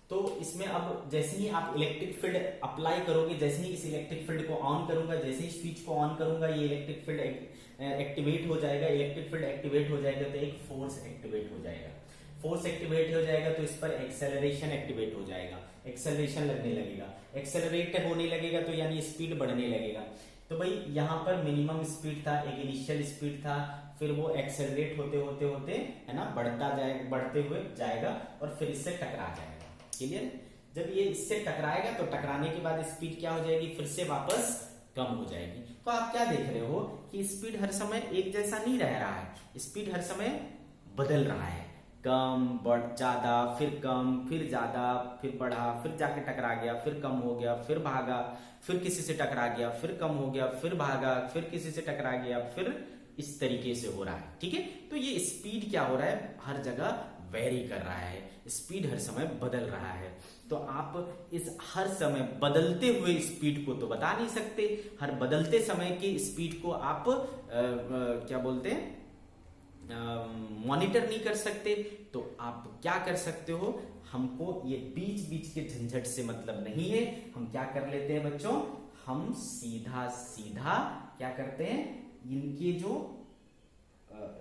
[SPEAKER 1] तो इसमें अब जैसे ही आप इलेक्ट्रिक फील्ड अप्लाई करोगे, जैसे ही इस इलेक्ट्रिक फील्ड को ऑन करूंगा, जैसे ही स्विच को ऑन करूंगा, ये इलेक्ट्रिक फील्ड एक्टिवेट हो जाएगा। इलेक्ट्रिक फील्ड एक्टिवेट हो जाएगा तो एक फोर्स एक्टिवेट हो जाएगा। फोर्स एक्टिवेट हो जाएगा तो इस पर एक्सेलरेशन एक्टिवेट हो जाएगा, एक्सेलरेशन लगने लगेगा। एक्सेलरेट होने लगेगा तो यानी स्पीड बढ़ने लगेगा। तो भाई यहाँ पर मिनिमम स्पीड था, एक इनिशियल स्पीड था, फिर वो एक्सेलरेट होते होते होते है ना बढ़ते हुए जाएगा और फिर इससे टकरा जाएगा। क्लियर? जब ये इससे टकराएगा तो टकराने के बाद स्पीड क्या हो जाएगी, फिर से वापस कम हो जाएगी। तो आप क्या देख रहे हो कि स्पीड हर समय एक जैसा नहीं रह रहा है, स्पीड हर समय बदल रहा है। कम, बढ़, ज्यादा, फिर कम, फिर ज्यादा, फिर बढ़ा, फिर जाके टकरा गया, फिर कम हो गया, फिर भागा, फिर किसी से टकरा गया, फिर कम हो गया, फिर भागा, फिर किसी से टकरा गया, फिर इस तरीके से हो रहा है। ठीक है, तो ये स्पीड क्या हो रहा है, हर जगह वेरी कर रहा है, स्पीड हर समय बदल रहा है। तो आप इस हर समय बदलते हुए स्पीड को तो बता नहीं सकते, हर बदलते समय की स्पीड को आप क्या बोलते हैं, मॉनिटर नहीं कर सकते। तो आप क्या कर सकते हो, हमको ये बीच बीच के झंझट से मतलब नहीं है। हम क्या कर लेते हैं बच्चों, हम सीधा सीधा क्या करते हैं, इनके जो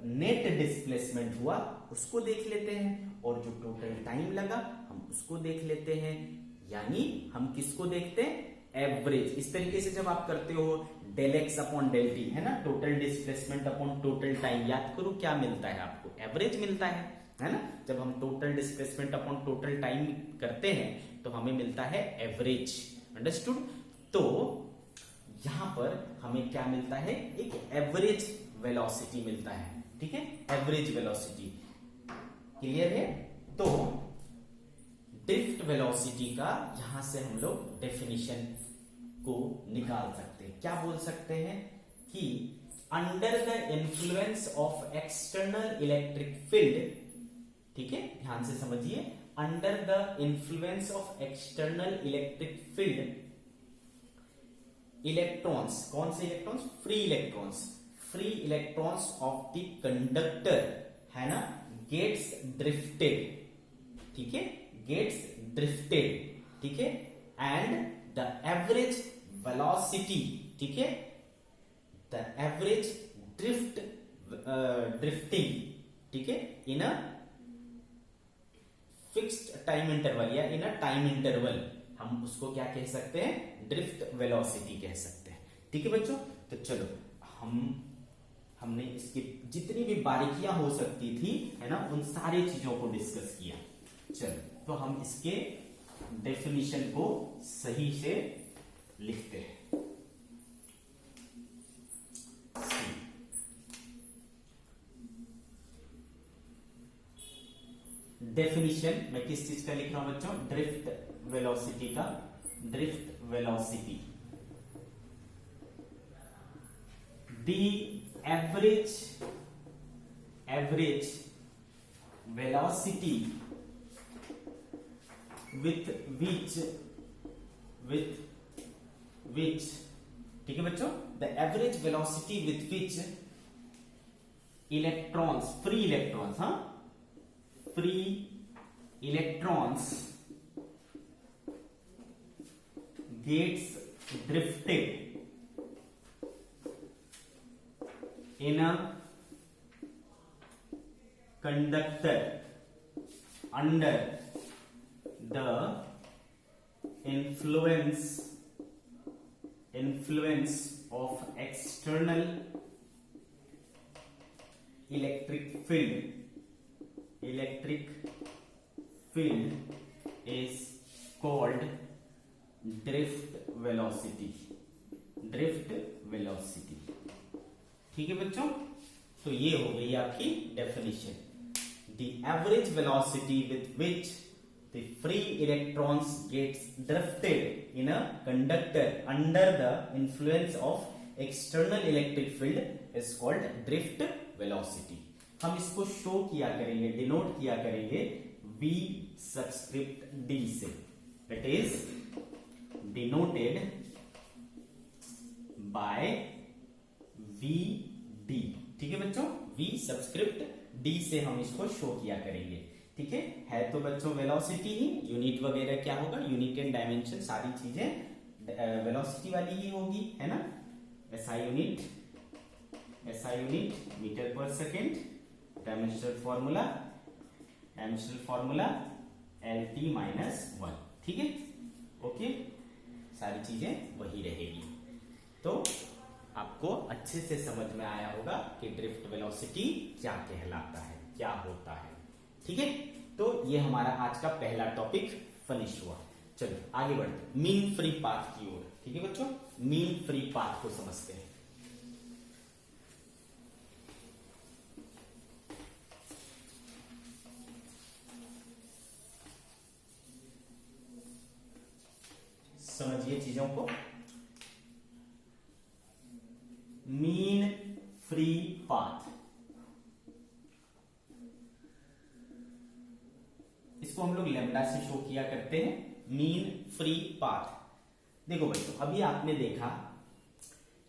[SPEAKER 1] नेट डिस्प्लेसमेंट हुआ उसको देख लेते हैं, और जो टोटल टाइम लगा हम उसको देख लेते हैं। यानी हम किसको देखते हैं? एवरेज। इस तरीके से जब आप करते हो del X upon del T, है ना, total displacement upon total time, याद करो क्या मिलता है आपको? एवरेज मिलता है ना। जब हम total displacement upon total time करते हैं तो हमें मिलता है एवरेज। अंडरस्टूड? तो यहां पर हमें क्या मिलता है? एक एवरेज वेलोसिटी मिलता है। ठीक है, एवरेज वेलोसिटी। क्लियर है? तो ड्रिफ्ट वेलोसिटी का यहां से हम लोग डेफिनेशन को निकाल सकते हैं। क्या बोल सकते हैं कि under the influence of external electric field, ठीक है, ध्यान से समझिए, under the influence of external electric field, electrons, कौन से electrons? Free electrons of the conductor, है ना, गेट्स ड्रिफ्टेड, ठीक है, गेट्स ड्रिफ्टेड, ठीक है, एंड द एवरेज वेलोसिटी, ठीक है, द एवरेज ड्रिफ्टिंग, ठीक है, इन अ फिक्स्ड टाइम इंटरवल या इन अ टाइम इंटरवल, हम उसको क्या कह सकते हैं? ड्रिफ्ट वेलोसिटी कह सकते हैं। ठीक है बच्चों, तो चलो हमने इसकी जितनी भी बारीकियां हो सकती थी, है ना, उन सारी चीजों को डिस्कस किया। चलो तो हम इसके डेफिनेशन को सही से लिखते हैं। डेफिनेशन मैं किस चीज का लिख रहा हूं बच्चों? ड्रिफ्ट वेलोसिटी का। Drift velocity, the average velocity with which, ठीक है बच्चों, the average velocity with which electrons, free electrons, free electrons gets drifted in a conductor under the influence of external electric field is called drift velocity। ठीक है बच्चों, तो ये हो गई आपकी definition. The average velocity with which the free electrons gets drifted in a conductor under the influence of external electric field is called drift velocity। हम इसको शो किया करेंगे, डिनोट किया करेंगे V सबस्क्रिप्ट D से। It is denoted by VD। ठीक है बच्चों, V सबस्क्रिप्ट D से हम इसको शो किया करेंगे। ठीक है तो बच्चों वेलोसिटी ही, यूनिट वगैरह क्या होगा? यूनिट एंड डायमेंशन, सारी चीजें वेलोसिटी वाली ही होगी, है ना। SI unit metre per second, dimensional formula LT - 1। ठीक है, ओके, सारी चीजें वही रहेगी। तो आपको अच्छे से समझ में आया होगा कि ड्रिफ्ट वेलोसिटी क्या कहलाता है, क्या होता है। ठीक है, तो ये हमारा आज का पहला टॉपिक फिनिश हुआ। चलो आगे बढ़ते मीन फ्री पाथ की ओर। ठीक है बच्चों, मीन फ्री पाथ को समझते हैं। समझिए चीजों को। मीन फ्री पाथ, इसको हम लोग लैम्डा से शो किया करते हैं। मीन फ्री पाथ, देखो बच्चों, अभी आपने देखा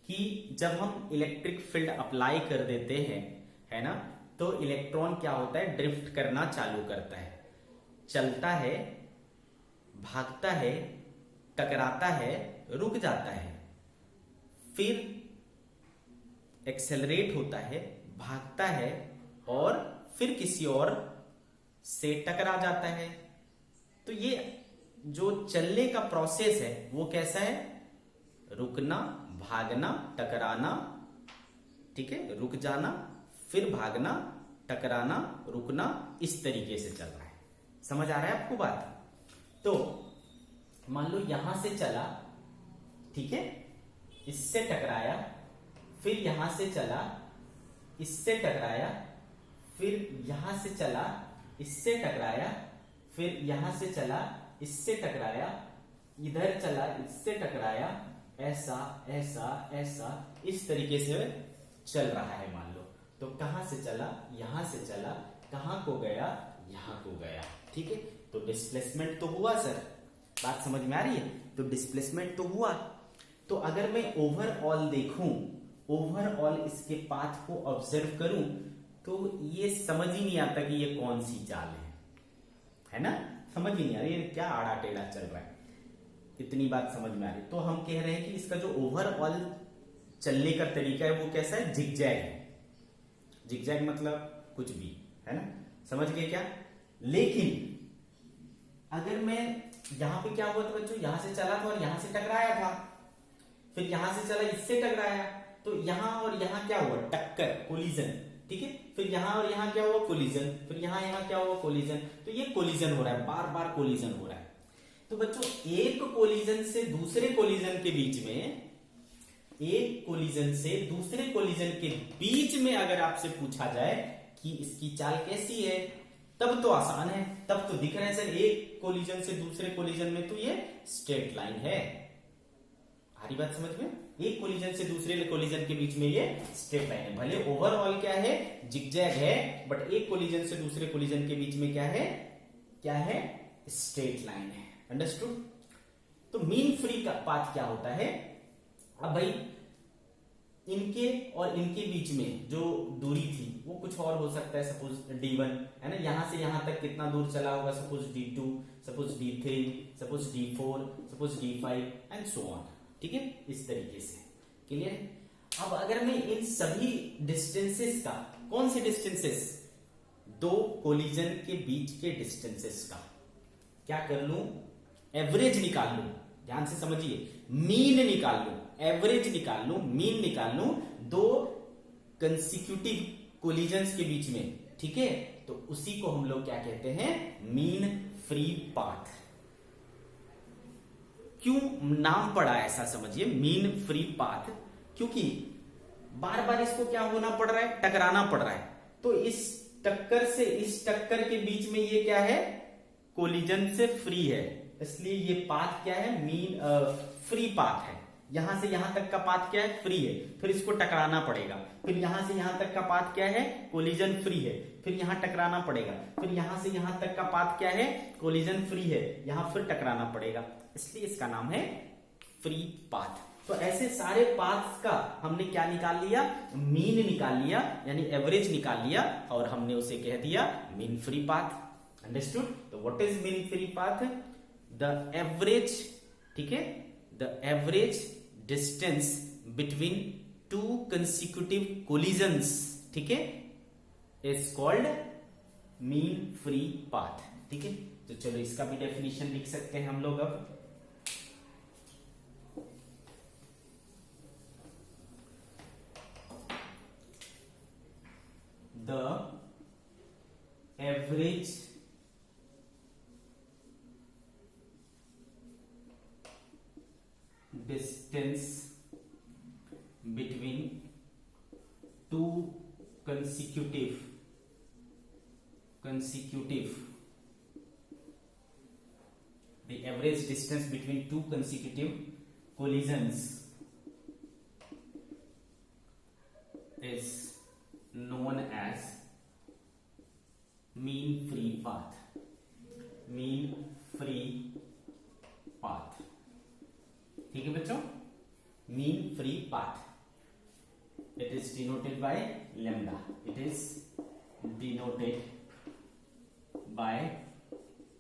[SPEAKER 1] कि जब हम इलेक्ट्रिक फील्ड अप्लाई कर देते हैं, है ना, तो इलेक्ट्रॉन क्या होता है? ड्रिफ्ट करना चालू करता है, चलता है, भागता है, टकराता है, रुक जाता है, फिर एक्सेलरेट होता है, भागता है और फिर किसी और से टकरा जाता है। तो ये जो चलने का प्रोसेस है वो कैसा है? रुकना, भागना, टकराना, ठीक है, रुक जाना, फिर भागना, टकराना, रुकना, इस तरीके से चल रहा है। समझ आ रहा है आपको बात? तो मान लो यहां से चला, ठीक है, इससे टकराया, फिर यहां से चला, इससे टकराया, फिर यहां से चला, इससे टकराया, फिर यहां से चला, इससे टकराया, इधर चला, इससे टकराया, ऐसा ऐसा ऐसा इस तरीके से चल रहा है मान लो। तो कहां से चला? यहां से चला, कहां को गया? यहां को गया, ठीक है। तो डिस्प्लेसमेंट तो हुआ सर, बात समझ में आ रही है? तो डिस्प्लेसमेंट तो हुआ। तो अगर मैं ओवरऑल देखूं, ओवरऑल इसके पाथ को ऑब्जर्व करूं, तो ये समझ ही नहीं आता कि ये कौन सी चाल है ना? समझ ही नहीं आ रही है, क्या आड़ा टेढ़ा चल रहा है। इतनी बात समझ में आ रही। तो हम कह रहे हैं कि इसका जो ओवरऑल चलने का तरीका है वो कैसा है? जिगजैग है। जिगजैग मतलब कुछ भी, है ना? समझ गए क्या? लेकिन अगर मैं यहां पे क्या हुआ था बच्चों, यहां से चला था और यहां से टकराया था, फिर यहां से चला, इससे टकराया, तो यहां और यहां क्या हुआ? टक्कर, कोलिजन, ठीक है। फिर यहां और यहां क्या हुआ? कोलिजन। फिर यहां क्या हुआ? कोलिजन। तो ये कोलिजन हो रहा है, बार बार कोलिजन हो रहा है। तो बच्चों एक कोलिजन से दूसरे कोलिजन के बीच में, एक कोलिजन से दूसरे कोलिजन के बीच में अगर आपसे पूछा जाए कि इसकी चाल कैसी है, तब तो आसान है, तब तो दिख रहा है सर एक कोलिजन से दूसरे कोलिजन में तो ये स्ट्रेट लाइन है। आ रही बात समझ में? एक कोलिजन से दूसरे कोलिजन के बीच में ये स्ट्रेट लाइन है। भले ओवरऑल क्या है? जिगजैग है, बट एक कोलिजन से दूसरे कोलिजन के बीच में क्या है? क्या है? स्ट्रेट लाइन है। अंडरस्टूड? तो मीन फ्री का पाथ क्या होता है? अब भाई इनके और इनके बीच में जो दूरी थी वो कुछ और हो सकता है, सपोज D1 है ना, यहां से यहां तक कितना दूर चला होगा, suppose D2, suppose D3, suppose D4, suppose D5 and so on, ठीक है, इस तरीके से। क्लियर? अब अगर मैं इन सभी डिस्टेंसेस का, कौन से डिस्टेंसेस? दो कोलिजन के बीच के डिस्टेंसेस का क्या कर लूं? एवरेज निकाल लूं। ध्यान से समझिए, मीन निकाल लूं, एवरेज निकाल लूं, मीन निकाल लूं दो कंसिक्यूटिव कोलिजन्स के बीच में, ठीक है। तो उसी को हम लोग क्या कहते हैं? Mean free path. क्यों नाम पड़ा ऐसा समझिए, मीन फ्री पाथ, क्योंकि बार बार इसको क्या होना पड़ रहा है? टकराना पड़ रहा है। तो इस टक्कर से इस टक्कर के बीच में ये क्या है? कोलिजन से फ्री है, इसलिए ये पाथ क्या है? मीन फ्री पाथ है। यहां से यहां तक का पाथ क्या है? फ्री है। फिर इसको टकराना पड़ेगा। फिर यहां से यहां तक का पाथ क्या है? कोलिजन फ्री है। फिर यहां टकराना पड़ेगा। फिर यहां से यहां तक का पाथ क्या है? कोलिजन फ्री है। यहां फिर टकराना पड़ेगा, इसलिए इसका नाम है फ्री पाथ। तो ऐसे सारे पाथ्स का हमने क्या निकाल लिया? मीन निकाल लिया, यानी एवरेज निकाल लिया, और हमने उसे कह दिया मीन फ्री पाथ। अंडरस्टूड? तो what is mean free path? The average, ठीक है, the average distance between two consecutive collisions, ठीक है, is called mean free path, ठीक है। तो चलो इसका भी डेफिनेशन लिख सकते हैं हम लोग अब। The average distance between two consecutive the average distance between two consecutive collisions is known as mean free path. mean free path, ठीक है बच्चों, mean free path. It is denoted by lambda, it is denoted by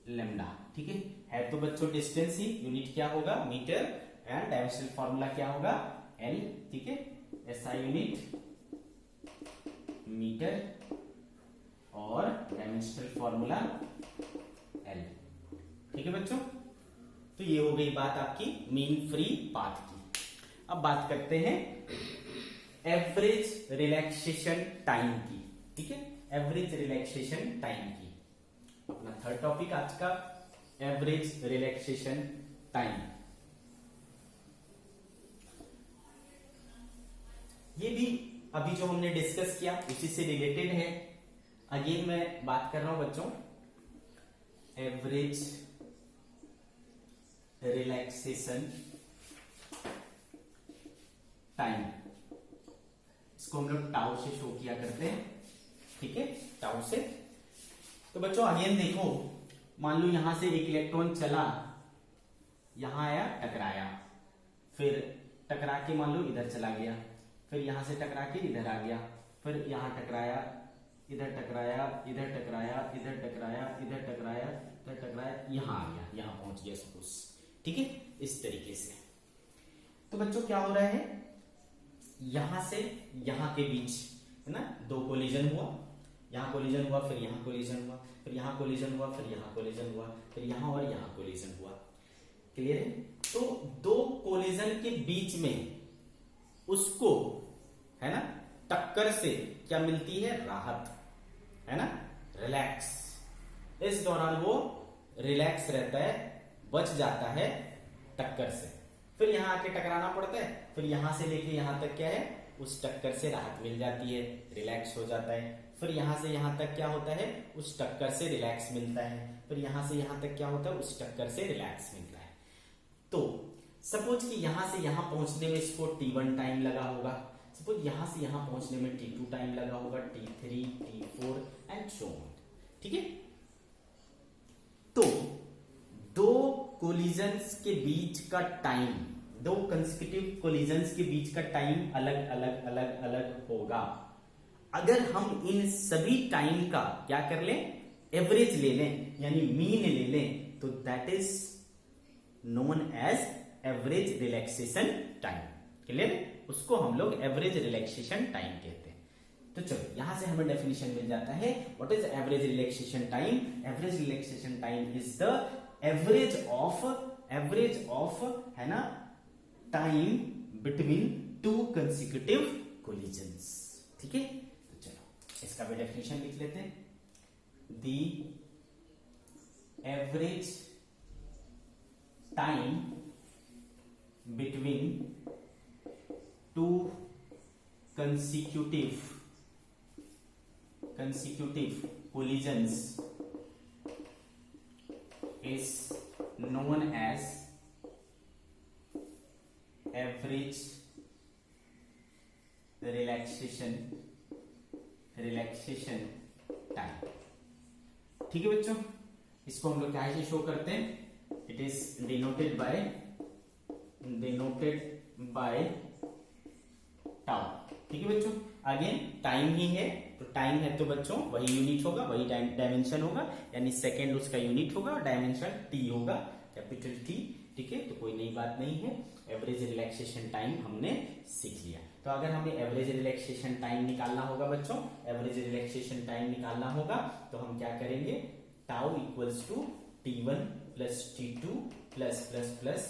[SPEAKER 1] lambda, ठीक है। तो बच्चों distance ही, unit क्या होगा? Metre, and dimensional formula क्या होगा? एल, ठीक है। एसआई यूनिट मीटर और डायमेंशनल फॉर्मूला एल। ठीक है बच्चों, तो ये हो गई बात आपकी मीन फ्री पाथ की। अब बात करते हैं एवरेज रिलैक्सेशन टाइम की। ठीक है, एवरेज रिलैक्सेशन टाइम की अपना थर्ड टॉपिक आज का, एवरेज रिलैक्सेशन टाइम। ये भी अभी जो हमने डिस्कस किया उसी से रिलेटेड है। अगेन मैं बात कर रहा हूं बच्चों, एवरेज रिलैक्सेशन टाइम, इसको हम लोग टाउ से शो किया करते हैं। ठीक है, टाउ से। तो बच्चों अगेन देखो, मान लो यहां से एक इलेक्ट्रॉन चला, यहां आया, टकराया, फिर टकरा के मान लो इधर चला गया, फिर यहां से टकरा के इधर आ गया, फिर यहां टकराया, इधर टकराया, इधर टकराया, इधर टकराया, इधर टकराया, इधर टकराया, यहां आ गया, यहां पहुंच गया सपोज। ठीक है, इस तरीके से। तो बच्चों क्या हो रहा है, यहां से यहां के बीच है ना, दो कोलिजन हुआ, यहां कोलिजन हुआ, फिर यहां कोलिजन हुआ, फिर यहां कोलिजन हुआ, फिर यहां कोलिजन हुआ, फिर यहां और यहां कोलिजन हुआ। क्लियर है? तो दो कोलिजन के बीच में उसको है ना टक्कर से क्या मिलती है, राहत, है ना, रिलैक्स। इस दौरान वो रिलैक्स रहता है, बच जाता है टक्कर से। फिर यहां आके टकराना पड़ता है, फिर यहां से लेके यहां तक क्या है, उस टक्कर से राहत मिल जाती है, रिलैक्स हो जाता है। फिर यहां से यहां तक क्या होता है, उस टक्कर से रिलैक्स मिलता है। फिर यहां से यहां तक क्या होता है, उस टक्कर से रिलैक्स मिलता है। तो सपोज कि यहां से यहां पहुंचने में इसको T1 टाइम लगा होगा, सपोज यहां से यहां पहुंचने में T2 टाइम लगा होगा, T3, T4 and so on. ठीक है, तो दो कोलिजन्स के बीच का टाइम, दो कंसेक्यूटिव कोलिजन्स के बीच का टाइम अलग अलग अलग अलग होगा। अगर हम इन सभी टाइम का क्या कर लें, एवरेज ले लें, यानी मीन ले लें, तो that is known as average relaxation time. Clear? उसको हम लोग एवरेज रिलैक्सेशन टाइम कहते हैं। तो चलो यहां से हमें डेफिनेशन मिल जाता है, what is average relaxation time. Average relaxation time is the average of है ना time between two consecutive collisions. ठीक है, तो चलो इसका भी डेफिनेशन लिख लेते हैं। The average time between two consecutive collisions is known as average relaxation time। ठीक है बच्चों, इसको हम लोग क्या से शो करते हैं, it is denoted by tau. ठीक है बच्चों, अगेन टाइम ही है, तो टाइम है तो बच्चों वही यूनिट होगा, वही डायमेंशन होगा, यानी सेकेंड उसका यूनिट होगा और डायमेंशन टी होगा, कैपिटल टी। ठीक है, तो कोई नई बात नहीं है। एवरेज रिलैक्सेशन टाइम हमने सीख लिया। तो अगर हमें एवरेज रिलैक्सेशन टाइम निकालना होगा बच्चों, एवरेज रिलैक्सेशन टाइम निकालना होगा, तो हम क्या करेंगे, tau equals to T1 plus T2 plus plus plus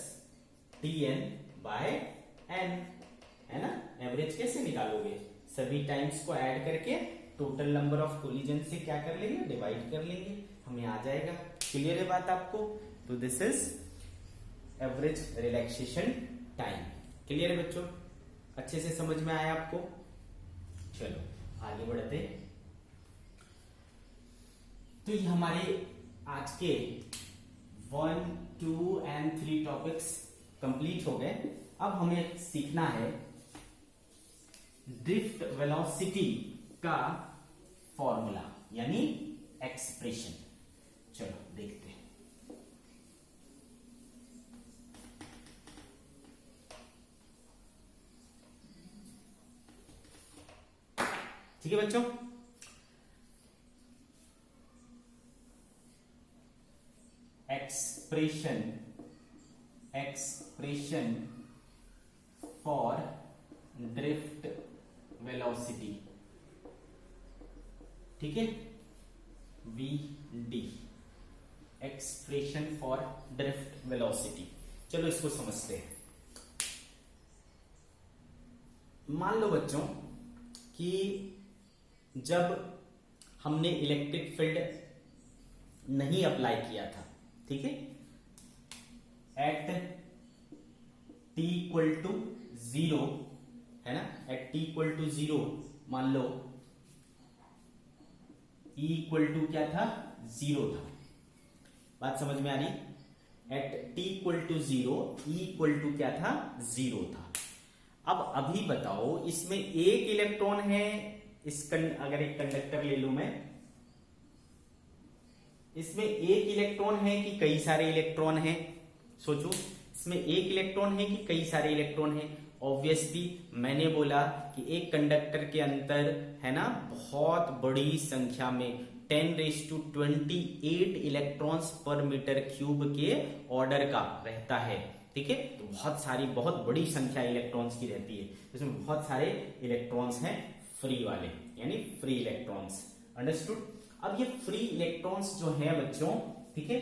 [SPEAKER 1] Tn बाय n, है ना। एवरेज कैसे निकालोगे, सभी टाइम्स को ऐड करके टोटल नंबर ऑफ कोलिजन से क्या कर लेंगे, डिवाइड कर लेंगे, हमें आ जाएगा। क्लियर है बात आपको? तो this is average relaxation time. Clear है बच्चों, अच्छे से समझ में आया आपको? चलो आगे बढ़ते। तो ये हमारे आज के 1, 2 एंड 3 टॉपिक्स कंप्लीट हो गए। अब हमें सीखना है ड्रिफ्ट वेलोसिटी का फॉर्मूला, यानी एक्सप्रेशन। चलो देखते हैं। ठीक है बच्चों, एक्सप्रेशन फॉर ड्रिफ्ट वेलोसिटी ठीक है, V D expression for drift velocity. चलो इसको समझते हैं। मान लो बच्चों कि जब हमने इलेक्ट्रिक फील्ड नहीं अप्लाई किया था, ठीक है, एट t इक्वल टू 0, है ना, एट t इक्वल टू 0 मान लो E इक्वल टू क्या था, 0 था। बात समझ में आ रही? At t equal to 0 E equal to क्या था, 0 था। अब अभी बताओ, इसमें एक इलेक्ट्रॉन है, अगर एक कंडक्टर ले लूं मैं, इसमें एक इलेक्ट्रॉन है कि कई सारे इलेक्ट्रॉन हैं? सोचो, इसमें एक इलेक्ट्रॉन है कि कई सारे इलेक्ट्रॉन हैं? ऑब्वियसली मैंने बोला कि एक कंडक्टर के अंदर, है ना, बहुत बड़ी संख्या में 10⁻28 इलेक्ट्रॉन्स पर मीटर क्यूब के ऑर्डर का रहता है, ठीक है। तो बहुत बड़ी संख्या इलेक्ट्रॉन्स की रहती है, इसमें बहुत सारे इलेक्ट्रॉन्स हैं फ्री वाले, यानी फ्री इलेक्ट्रॉन्स। अंडरस्टूड? अब ये फ्री इलेक्ट्रॉन्स जो है बच्चों, ठीक है,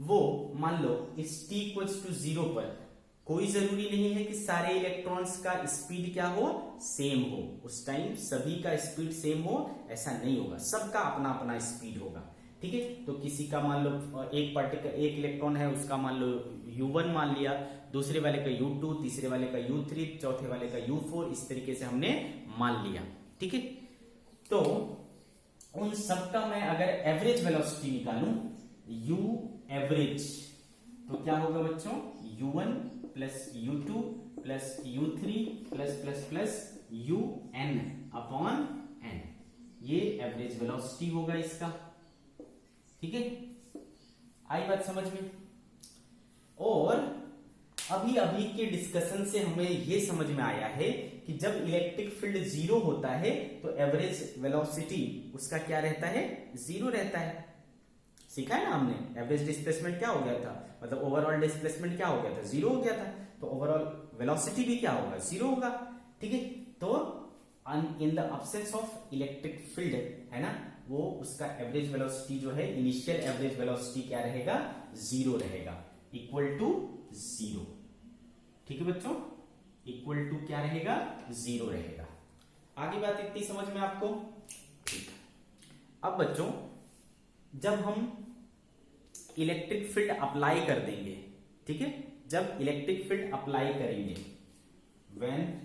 [SPEAKER 1] वो मान लो इस t इक्वल्स टू 0 पर कोई जरूरी नहीं है कि सारे इलेक्ट्रॉन्स का स्पीड क्या हो, सेम हो। उस टाइम सभी का स्पीड सेम हो ऐसा नहीं होगा, सबका अपना अपना स्पीड होगा, ठीक है। तो किसी का मान लो एक इलेक्ट्रॉन है, उसका मान लो U1 मान लिया, दूसरे वाले का U2, तीसरे वाले का U3, चौथे वाले का U4, इस तरीके से हमने मान लिया, ठीक है। तो उन सबका मैं अगर एवरेज वेलोसिटी निकालूं, U एवरेज, तो क्या होगा बच्चों, U1 plus U2 plus U3 plus UN upon n, ये एवरेज वेलोसिटी होगा इसका, ठीक है। आई बात समझ में? और अभी के डिस्कशन से हमें ये समझ में आया है कि जब इलेक्ट्रिक फील्ड 0 होता है तो एवरेज वेलोसिटी उसका क्या रहता है, 0 रहता है। सीखा है ना हमने, एवरेज डिस्प्लेसमेंट क्या हो गया था, मतलब ओवरऑल डिस्प्लेसमेंट क्या हो गया था, 0 हो गया था। तो ओवरऑल वेलोसिटी भी क्या होगा, 0 होगा, ठीक है। तो in the absence of electric field, है ना, वो उसका एवरेज वेलोसिटी जो है, इनिशियल एवरेज वेलोसिटी क्या रहेगा, 0 रहेगा, इक्वल टू 0, ठीक है बच्चों, इक्वल टू क्या रहेगा, 0 रहेगा। आगे बात इतनी समझ में आपको? ठीक। अब बच्चों जब हम इलेक्ट्रिक फील्ड अप्लाई कर देंगे, ठीक है, जब इलेक्ट्रिक फील्ड अप्लाई करेंगे, when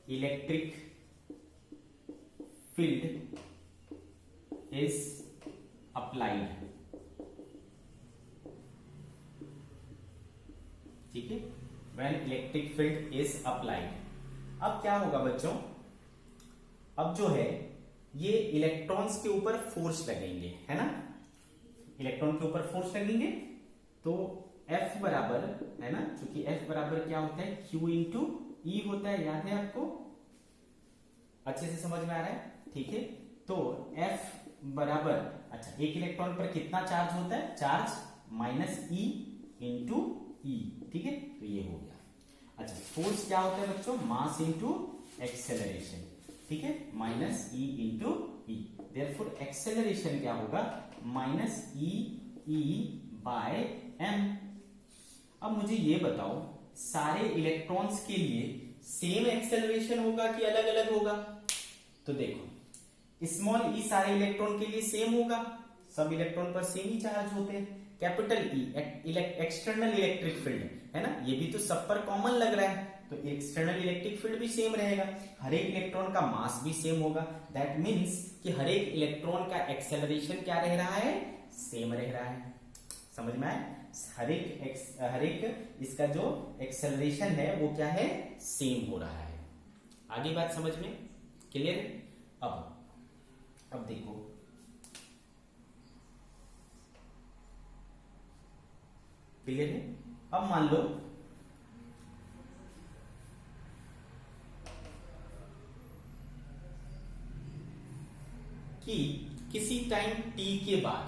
[SPEAKER 1] electric field is applied, ठीक है, when electric field is applied. अब क्या होगा बच्चों, अब जो है ये इलेक्ट्रॉन्स के ऊपर फोर्स लगेंगे, है ना, इलेक्ट्रॉन के ऊपर फोर्स लगेंगे, तो F बराबर, है ना, क्योंकि F बराबर क्या होता है, Q इंटू E होता है, याद है आपको, अच्छे से समझ में आ रहा है, ठीक है। तो F बराबर, अच्छा, एक इलेक्ट्रॉन पर कितना चार्ज होता है, charge minus E into E, ठीक है, तो ये हो गया। अच्छा, फोर्स क्या होता है बच्चों, मास इंटू एक्सेलरेशन, ठीक है, minus E into E, therefore acceleration क्या होगा, माइनस E बाय m। अब मुझे ये बताओ, सारे इलेक्ट्रॉन्स के लिए सेम एक्सेलरेशन होगा कि अलग अलग होगा? तो देखो, स्मॉल e सारे इलेक्ट्रॉन के लिए सेम होगा, सब इलेक्ट्रॉन पर सेम ही चार्ज होते हैं। Capital E external electric field, है ना, ये भी तो सब पर कॉमन लग रहा है, तो एक्सटर्नल इलेक्ट्रिक फील्ड भी सेम रहेगा, हर एक इलेक्ट्रॉन का मास भी सेम होगा। दैट मीन्स कि हर एक इलेक्ट्रॉन का एक्सेलरेशन क्या रह रहा है, सेम रह रहा है। समझ में आए? हर एक इसका जो एक्सेलरेशन है वो क्या है, सेम हो रहा है। आगे बात समझ में क्लियर है? अब देखो, क्लियर है? अब मान लो कि किसी टाइम t के बाद,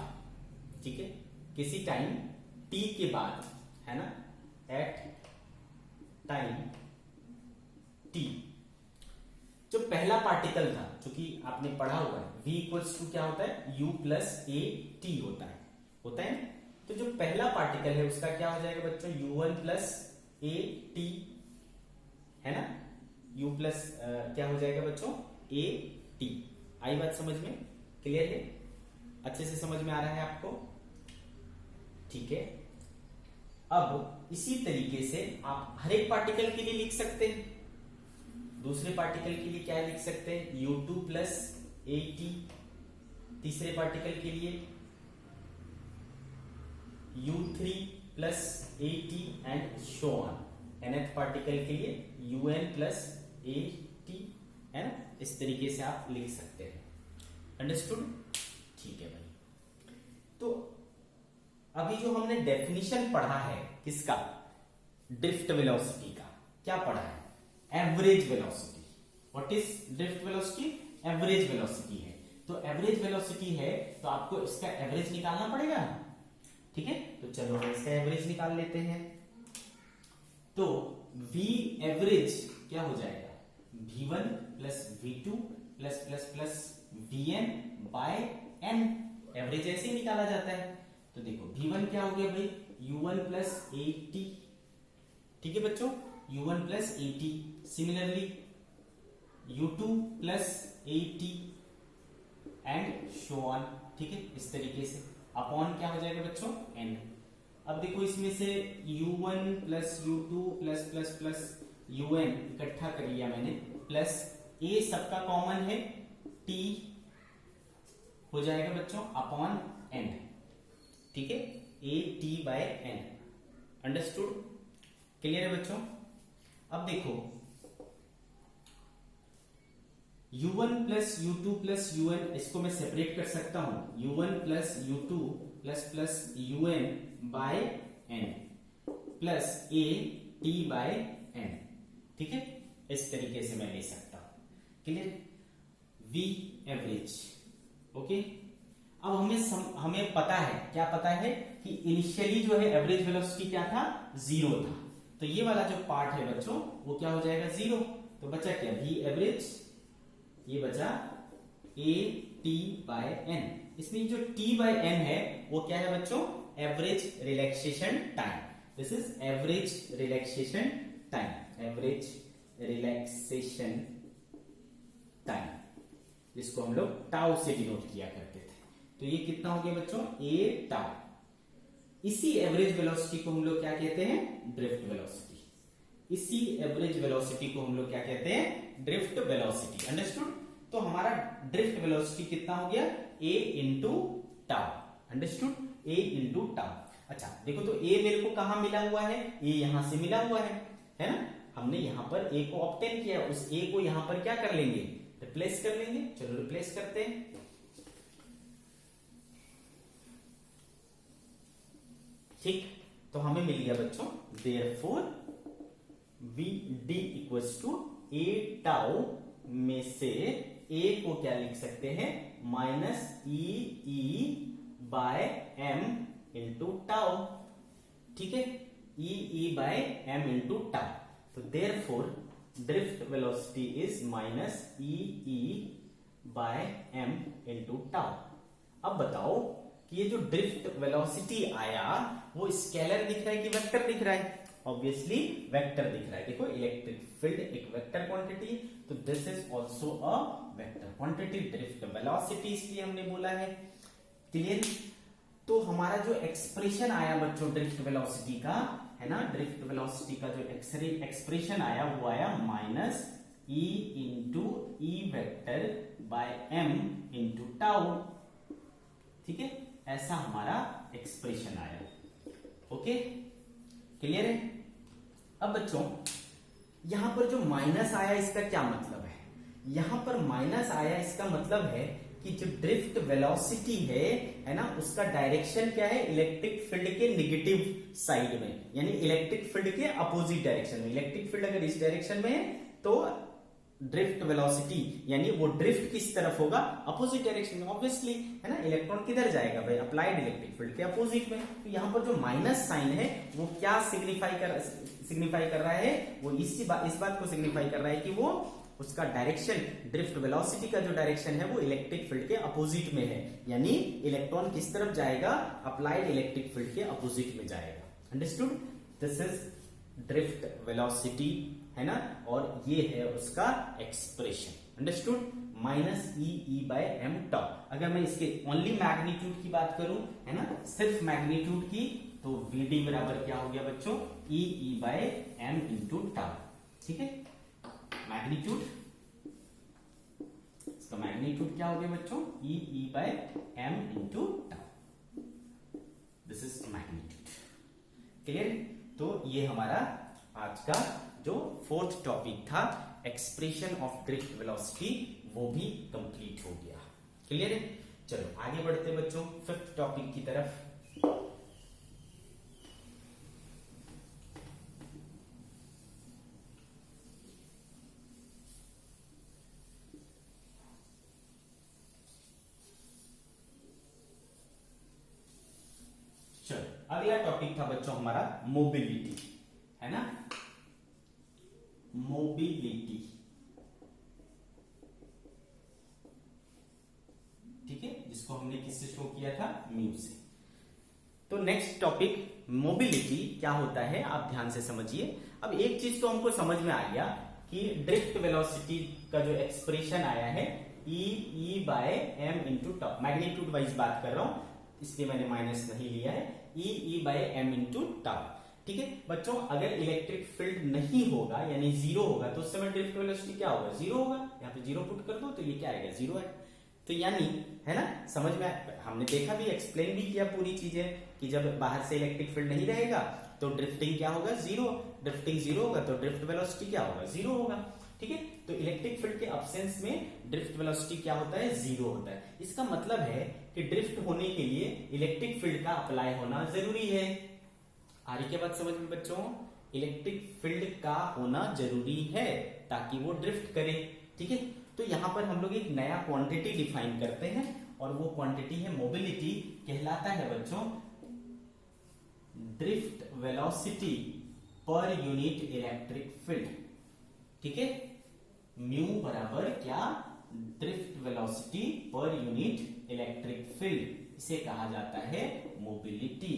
[SPEAKER 1] ठीक है, किसी टाइम t के बाद, है ना, एट टाइम t, जो पहला पार्टिकल था, चूंकि आपने पढ़ा हुआ है v इक्वल्स टू क्या होता है, u प्लस ए टी होता है। तो जो पहला पार्टिकल है उसका क्या हो जाएगा बच्चों, u1 प्लस ए टी, है ना, u प्लस क्या हो जाएगा बच्चों, ए टी। आई बात समझ में, क्लियर है, अच्छे से समझ में आ रहा है आपको, ठीक है। अब इसी तरीके से आप हर एक पार्टिकल के लिए लिख सकते हैं। दूसरे पार्टिकल के लिए क्या लिख सकते हैं, u2 प्लस ए टी, तीसरे पार्टिकल के लिए u3 plus A T and so on, nth particle के लिए un प्लस ए टी, है ना, इस तरीके से आप लिख सकते हैं। अंडरस्टूड, ठीक है भाई। तो अभी जो हमने डेफिनेशन पढ़ा है किसका, ड्रिफ्ट वेलोसिटी का, क्या पढ़ा है, average velocity. What is drift velocity, average velocity है। तो एवरेज वेलोसिटी है तो आपको इसका एवरेज निकालना पड़ेगा, ठीक है। तो चलो हम इसका एवरेज निकाल लेते हैं। तो v एवरेज क्या हो जाएगा, v1 plus v2 plus plus plus vn by n, average ऐसे ही निकाला जाता है। तो देखो v1 क्या हो गया भाई, u1 प्लस ए टी, ठीक है बच्चों, u1 plus A T. Similarly u2 plus A T and so on, ठीक है, इस तरीके से अपॉन क्या हो जाएगा बच्चों, n। अब देखो इसमें से u1 plus u2 plus plus plus un इकट्ठा कर लिया मैंने, प्लस a सबका कॉमन है, t हो जाएगा बच्चों अपॉन n, ठीक है, a t by n। Understood, clear है बच्चों। अब देखो u1 plus u2 plus un, इसको मैं सेपरेट कर सकता हूं, u1 plus u2 plus plus un by n plus a t by n, ठीक है, इस तरीके से मैं ले सकता हूं, क्लियर। v average, okay. अब हमें पता है, क्या पता है कि इनिशियली जो है एवरेज वेलोसिटी क्या था, 0 था। तो ये वाला जो पार्ट है बच्चों वो क्या हो जाएगा, 0। तो बचा क्या, v एवरेज, ये बचा a t बाय n। इसमें जो t बाय n है वो क्या है बच्चों, average relaxation time. This is average relaxation time, average relaxation time, जिसको हम लोग टाउ से डिनोट किया करते थे। तो ये कितना हो गया बच्चों, a टाउ। इसी एवरेज वेलोसिटी को हम लोग क्या कहते हैं, ड्रिफ्ट वेलोसिटी। इसी एवरेज वेलोसिटी को हम लोग क्या कहते हैं, ड्रिफ्ट वेलोसिटी। अंडरस्टूड। तो हमारा ड्रिफ्ट वेलोसिटी कितना हो गया, a into tau. Understood, a into tau. अच्छा देखो, तो a मेरे को कहां मिला हुआ है, a यहां से मिला हुआ है ना। हमने यहां पर a को ऑब्टेन किया, उस a को यहां पर क्या कर लेंगे, रिप्लेस कर लेंगे। चलो रिप्लेस करते हैं। ठीक, तो हमें मिल गया बच्चों, therefore V D equals to A tau में से a को क्या लिख सकते हैं, minus E by M into tau. ठीक है, E by M into tau. तो therefore drift velocity is minus E by M into tau. अब बताओ कि ये जो ड्रिफ्ट वेलोसिटी आया वो स्केलर दिख रहा है कि वेक्टर दिख रहा है? ऑब्वियसली वेक्टर दिख रहा है। देखो इलेक्ट्रिक फील्ड एक वेक्टर क्वांटिटी, तो this is also a vector quantity. Drift velocity इसलिए हमने बोला है। क्लियर? तो हमारा जो एक्सप्रेशन आया बच्चों ड्रिफ्ट वेलोसिटी का, है ना, ड्रिफ्ट वेलोसिटी का जो एक्सप्रेशन आया वो आया minus E into E vector by M into tau. ठीक है, ऐसा हमारा एक्सप्रेशन आया। ओके, क्लियर है? अब बच्चों यहां पर जो माइनस आया इसका क्या मतलब है? यहां पर माइनस आया इसका मतलब है कि जो ड्रिफ्ट वेलोसिटी है ना, उसका डायरेक्शन क्या है, इलेक्ट्रिक फील्ड के नेगेटिव साइड में, यानी इलेक्ट्रिक फील्ड के अपोजिट डायरेक्शन में। इलेक्ट्रिक फील्ड अगर इस डायरेक्शन में है तो ड्रिफ्ट वेलोसिटी यानी वो ड्रिफ्ट किस तरफ होगा, अपोजिट डायरेक्शन में। ऑब्वियसली, है ना, इलेक्ट्रॉन किधर जाएगा भाई, अप्लाइड इलेक्ट्रिक फील्ड के अपोजिट में। तो यहां पर जो माइनस साइन है वो क्या सिग्निफाई कर रहा है, वो इस बात को सिग्निफाई कर रहा है कि वो उसका डायरेक्शन, ड्रिफ्ट वेलोसिटी का जो डायरेक्शन है वो इलेक्ट्रिक फील्ड के अपोजिट में है, यानी इलेक्ट्रॉन किस तरफ जाएगा, अप्लाइड इलेक्ट्रिक फील्ड के अपोजिट में जाएगा। Understood? This is drift velocity, है ना, और ये है उसका expression. Understood? Minus E by M tau. अगर मैं इसके ओनली मैग्नीट्यूड की बात करूं, है ना, सिर्फ मैग्नीट्यूड की, तो वीडी बराबर क्या हो गया बच्चों, E by M into tau. ठीक है, मैग्नीट्यूड, इसका मैग्नीट्यूड क्या हो गया बच्चों, E by M into tau. This is magnitude. Clear? तो ये हमारा आज का जो फोर्थ टॉपिक था, एक्सप्रेशन ऑफ ड्रिफ्ट वेलोसिटी, वो भी कंप्लीट हो गया। क्लियर है? चलो आगे बढ़ते बच्चों फिफ्थ टॉपिक की तरफ। चलो अगला टॉपिक था बच्चों हमारा मोबिलिटी, है ना, मोबिलिटी। ठीक है, जिसको हमने किससे शो किया था, म्यू से। तो नेक्स्ट टॉपिक मोबिलिटी क्या होता है, आप ध्यान से समझिए। अब एक चीज तो हमको समझ में आ गया कि ड्रिफ्ट वेलोसिटी का जो एक्सप्रेशन आया है E by M into tau, magnitude wise बात कर रहा हूं, इसलिए मैंने माइनस नहीं लिया है, E by M into tau. ठीक है बच्चों, अगर इलेक्ट्रिक फील्ड नहीं होगा यानी जीरो होगा, तो उस समय ड्रिफ्ट वेलोसिटी क्या होगा, जीरो होगा। यहाँ पे जीरो पुट कर दो तो ये क्या आएगा, जीरो है। तो यानी, है ना, समझ में, हमने देखा भी, एक्सप्लेन भी किया पूरी चीजें कि जब बाहर से इलेक्ट्रिक फील्ड नहीं रहेगा तो ड्रिफ्टिंग क्या होगा, जीरो। ड्रिफ्टिंग जीरो होगा तो ड्रिफ्ट वेलोसिटी क्या होगा, जीरो होगा। ठीक है, तो इलेक्ट्रिक फील्ड के अब्सेंस में ड्रिफ्ट वेलोसिटी क्या होता है, जीरो होता है। इसका मतलब है कि ड्रिफ्ट होने के लिए इलेक्ट्रिक फील्ड का अप्लाई होना जरूरी है। आ रही क्या बात समझ में बच्चों, इलेक्ट्रिक फील्ड का होना जरूरी है ताकि वो ड्रिफ्ट करे। ठीक है, तो यहां पर हम लोग एक नया क्वांटिटी डिफाइन करते हैं और वो क्वांटिटी है मोबिलिटी, कहलाता है बच्चों drift velocity per unit electric field. ठीक है, म्यू बराबर क्या, drift velocity per unit electric field, इसे कहा जाता है मोबिलिटी।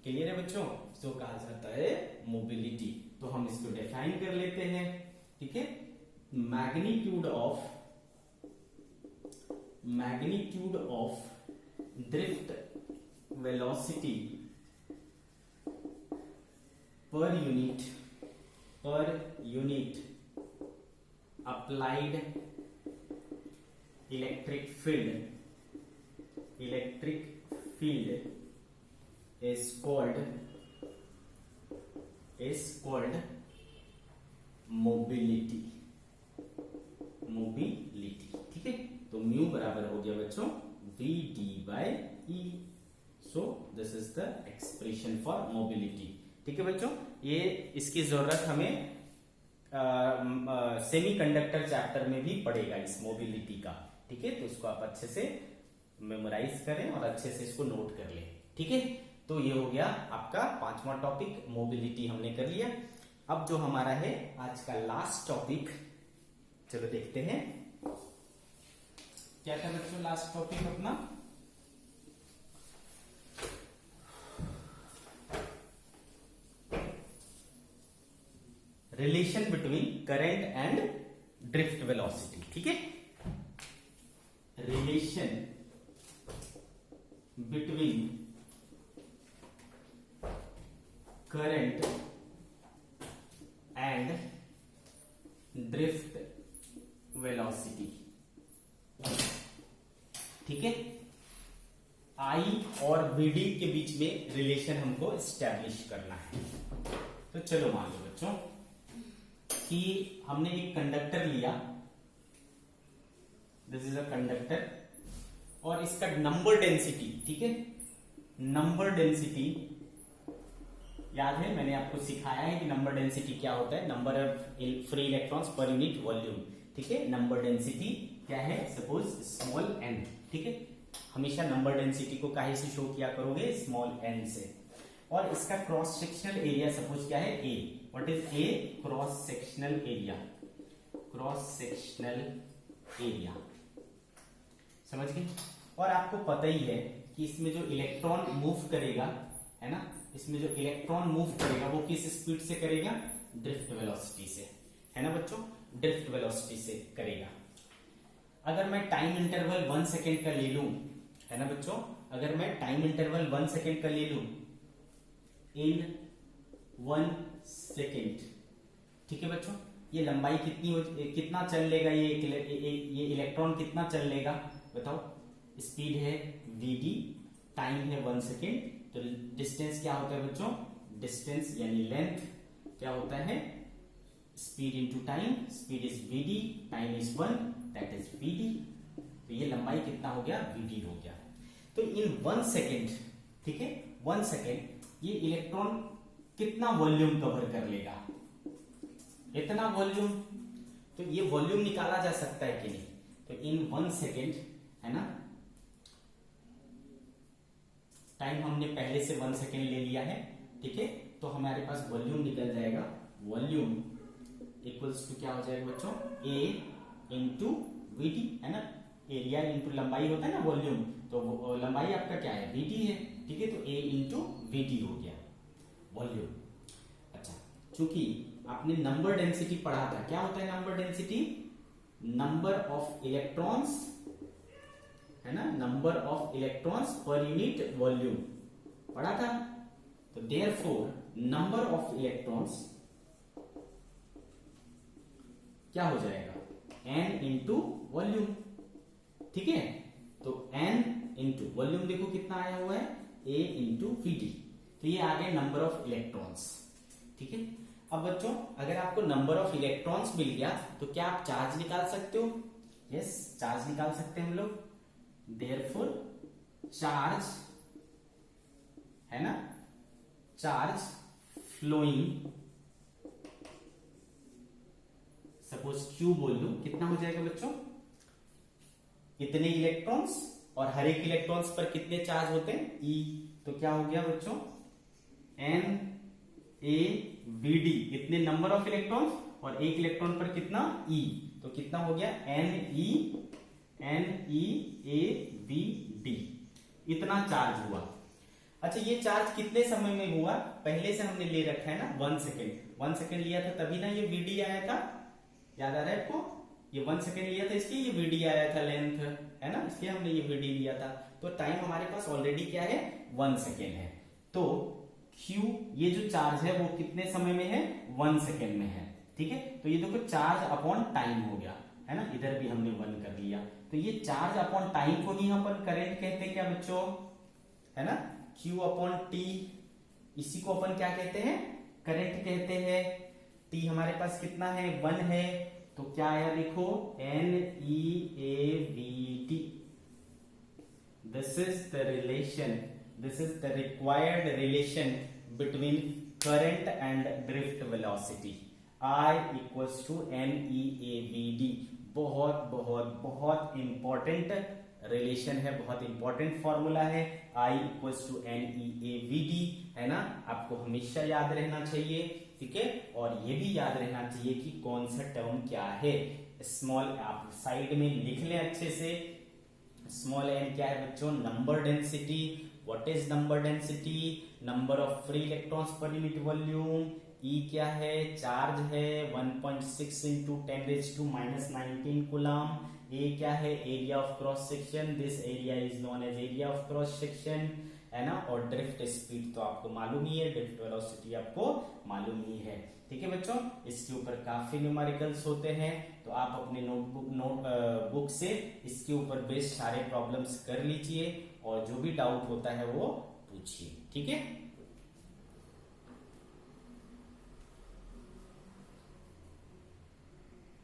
[SPEAKER 1] क्लियर है बच्चों, इसको कहा जाता है मोबिलिटी। तो हम इसको डिफाइन कर लेते हैं। ठीक है, magnitude of drift velocity per unit applied electric field is called mobility. ठीक है, तो म्यू बराबर हो गया बच्चों V D by E. So this is the expression for mobility. ठीक है बच्चों, ये इसकी जरूरत हमें सेमीकंडक्टर चैप्टर में भी पड़ेगा इस मोबिलिटी का। ठीक है, तो इसको आप अच्छे से मेमोराइज करें और अच्छे से इसको नोट कर लें। ठीक है, तो ये हो गया आपका पांचवा टॉपिक, मोबिलिटी हमने कर लिया। अब जो हमारा है आज का लास्ट टॉपिक, चलो देखते हैं क्या था बच्चों लास्ट टॉपिक अपना, relation between current and drift velocity. ठीक है, relation between current and drift velocity. ठीक है, आई और वीडी के बीच में रिलेशन हमको एस्टेब्लिश करना है। तो चलो मान लो बच्चों कि हमने एक कंडक्टर लिया, दिस इज अ कंडक्टर, और इसका नंबर डेंसिटी, ठीक है, नंबर डेंसिटी याद है, मैंने आपको सिखाया है कि नंबर डेंसिटी क्या होता है, number of free electrons per unit volume. ठीक है, नंबर डेंसिटी क्या है, सपोज स्मॉल एन। ठीक है, हमेशा नंबर डेंसिटी को काहे से शो किया करोगे, स्मॉल एन से। और इसका क्रॉस सेक्शनल एरिया सपोज क्या है, A. What is A, cross sectional area. Cross sectional area. समझ गए? और आपको पता ही है कि इसमें जो इलेक्ट्रॉन मूव करेगा, है ना, इसमें जो इलेक्ट्रॉन मूव करेगा वो किस स्पीड से करेगा? ड्रिफ्ट वेलोसिटी से, है ना बच्चों, ड्रिफ्ट वेलोसिटी से करेगा। अगर मैं टाइम इंटरवल 1 सेकेंड का ले लूं, है ना बच्चों, अगर मैं टाइम इंटरवल 1 सेकेंड का ले लूं, इन 1 सेकेंड, ठीक है बच्चों, ये लंबाई कितना चल लेगा, ये इलेक्ट्रॉन कितना चल लेगा बताओ? स्पीड है vd, टाइम है 1 सेकेंड, तो डिस्टेंस क्या होता है बच्चों? डिस्टेंस यानी लेंथ क्या होता है? Speed into time, speed is vd, time is 1, that is vd। तो ये लंबाई कितना हो गया? vd हो गया। तो इन 1 सेकेंड, ठीक है, 1 सेकेंड ये इलेक्ट्रॉन कितना वॉल्यूम कवर कर लेगा? इतना वॉल्यूम। तो ये वॉल्यूम निकाला जा सकता है कि नहीं? तो इन 1 सेकेंड, है ना, टाइम हमने पहले से 1 सेकेंड ले लिया है, ठीक है, तो हमारे पास वॉल्यूम निकल जाएगा। वॉल्यूम इक्वल्स टू क्या हो जाएगा बच्चों? ए इंटू वीडी, है ना, एरिया इंटू लंबाई होता है ना वॉल्यूम, तो लंबाई आपका क्या है? वीडी है, ठीक है, तो ए इंटू वीडी हो गया वॉल्यूम। अच्छा, चूंकि आपने नंबर डेंसिटी पढ़ा था, क्या होता है number density? Number of electrons, है ना, number of electrons per unit volume पढ़ा था। तो देयरफॉर नंबर ऑफ इलेक्ट्रॉन्स क्या हो जाएगा? n इंटू वॉल्यूम, ठीक है, तो n इंटू वॉल्यूम देखो कितना आया हुआ है? a into VD. तो ये आ गए नंबर ऑफ इलेक्ट्रॉन्स, ठीक है। अब बच्चों अगर आपको नंबर ऑफ इलेक्ट्रॉन्स मिल गया तो क्या आप चार्ज निकाल सकते हो? यस, चार्ज निकाल सकते हैं हम लोग। देयरफॉर चार्ज, है ना, चार्ज फ्लोइंग, सपोज Q बोल लू, कितना हो जाएगा बच्चों? इतने इलेक्ट्रॉन्स, और हर एक इलेक्ट्रॉन्स पर कितने चार्ज होते हैं? E। तो क्या हो गया बच्चों? N A V D, इतने नंबर ऑफ इलेक्ट्रॉन्स, और एक इलेक्ट्रॉन पर कितना? E। तो कितना हो गया? N E A V D, इतना चार्ज हुआ। अच्छा, ये चार्ज कितने समय में हुआ? पहले से हमने ले रखा है ना 1 सेकेंड। 1 सेकेंड लिया था तभी ना ये VD आया था, याद आ रहा है आपको? ये 1 सेकेंड लिया था इसलिए ये VD आया था, लेंथ, है ना, इसलिए हमने ये VD लिया था। तो टाइम हमारे पास ऑलरेडी क्या है? 1 सेकेंड है। तो Q, ये जो चार्ज है वो कितने समय में है? 1 सेकेंड में है, ठीक है। तो ये देखो चार्ज अपॉन टाइम हो गया, है ना, इधर भी हमने 1 कर लिया। तो ये चार्ज अपॉन टाइम को ही अपन करंट कहते हैं क्या बच्चों? है ना, Q अपॉन T, इसी को अपन क्या कहते हैं? करंट कहते हैं। T हमारे पास कितना है? 1 है, तो क्या आया देखो? NeAVT। This is the relation, this is the required relation between current and drift velocity. I equals to NeAVD। बहुत बहुत बहुत इंपॉर्टेंट रिलेशन है, बहुत इंपॉर्टेंट फॉर्मूला है। I इक्वल्स टू NeAVD, है ना, आपको हमेशा याद रहना चाहिए, ठीक है। और ये भी याद रहना चाहिए कि कौन सा टर्म क्या है। स्मॉल, आप साइड में लिख लें अच्छे से। स्मॉल n क्या है बच्चों? Number density. What is number density? Number of free electrons per unit volume. E क्या है? चार्ज है 1.6 इंटू 10⁻⁻19 कूलम। A क्या है? Area of cross section, this area is known as area of cross section, है ना। और drift speed तो आपको मालूम ही है, ड्रिफ्ट वेलोसिटी आपको मालूम ही है, ठीक है बच्चों। इसके ऊपर काफी न्यूमेरिकल्स होते हैं, तो आप अपने बुक से इसके ऊपर बेस्ड सारे प्रॉब्लम्स कर लीजिए, और जो भी डाउट होता है वो पूछिए, ठीक है।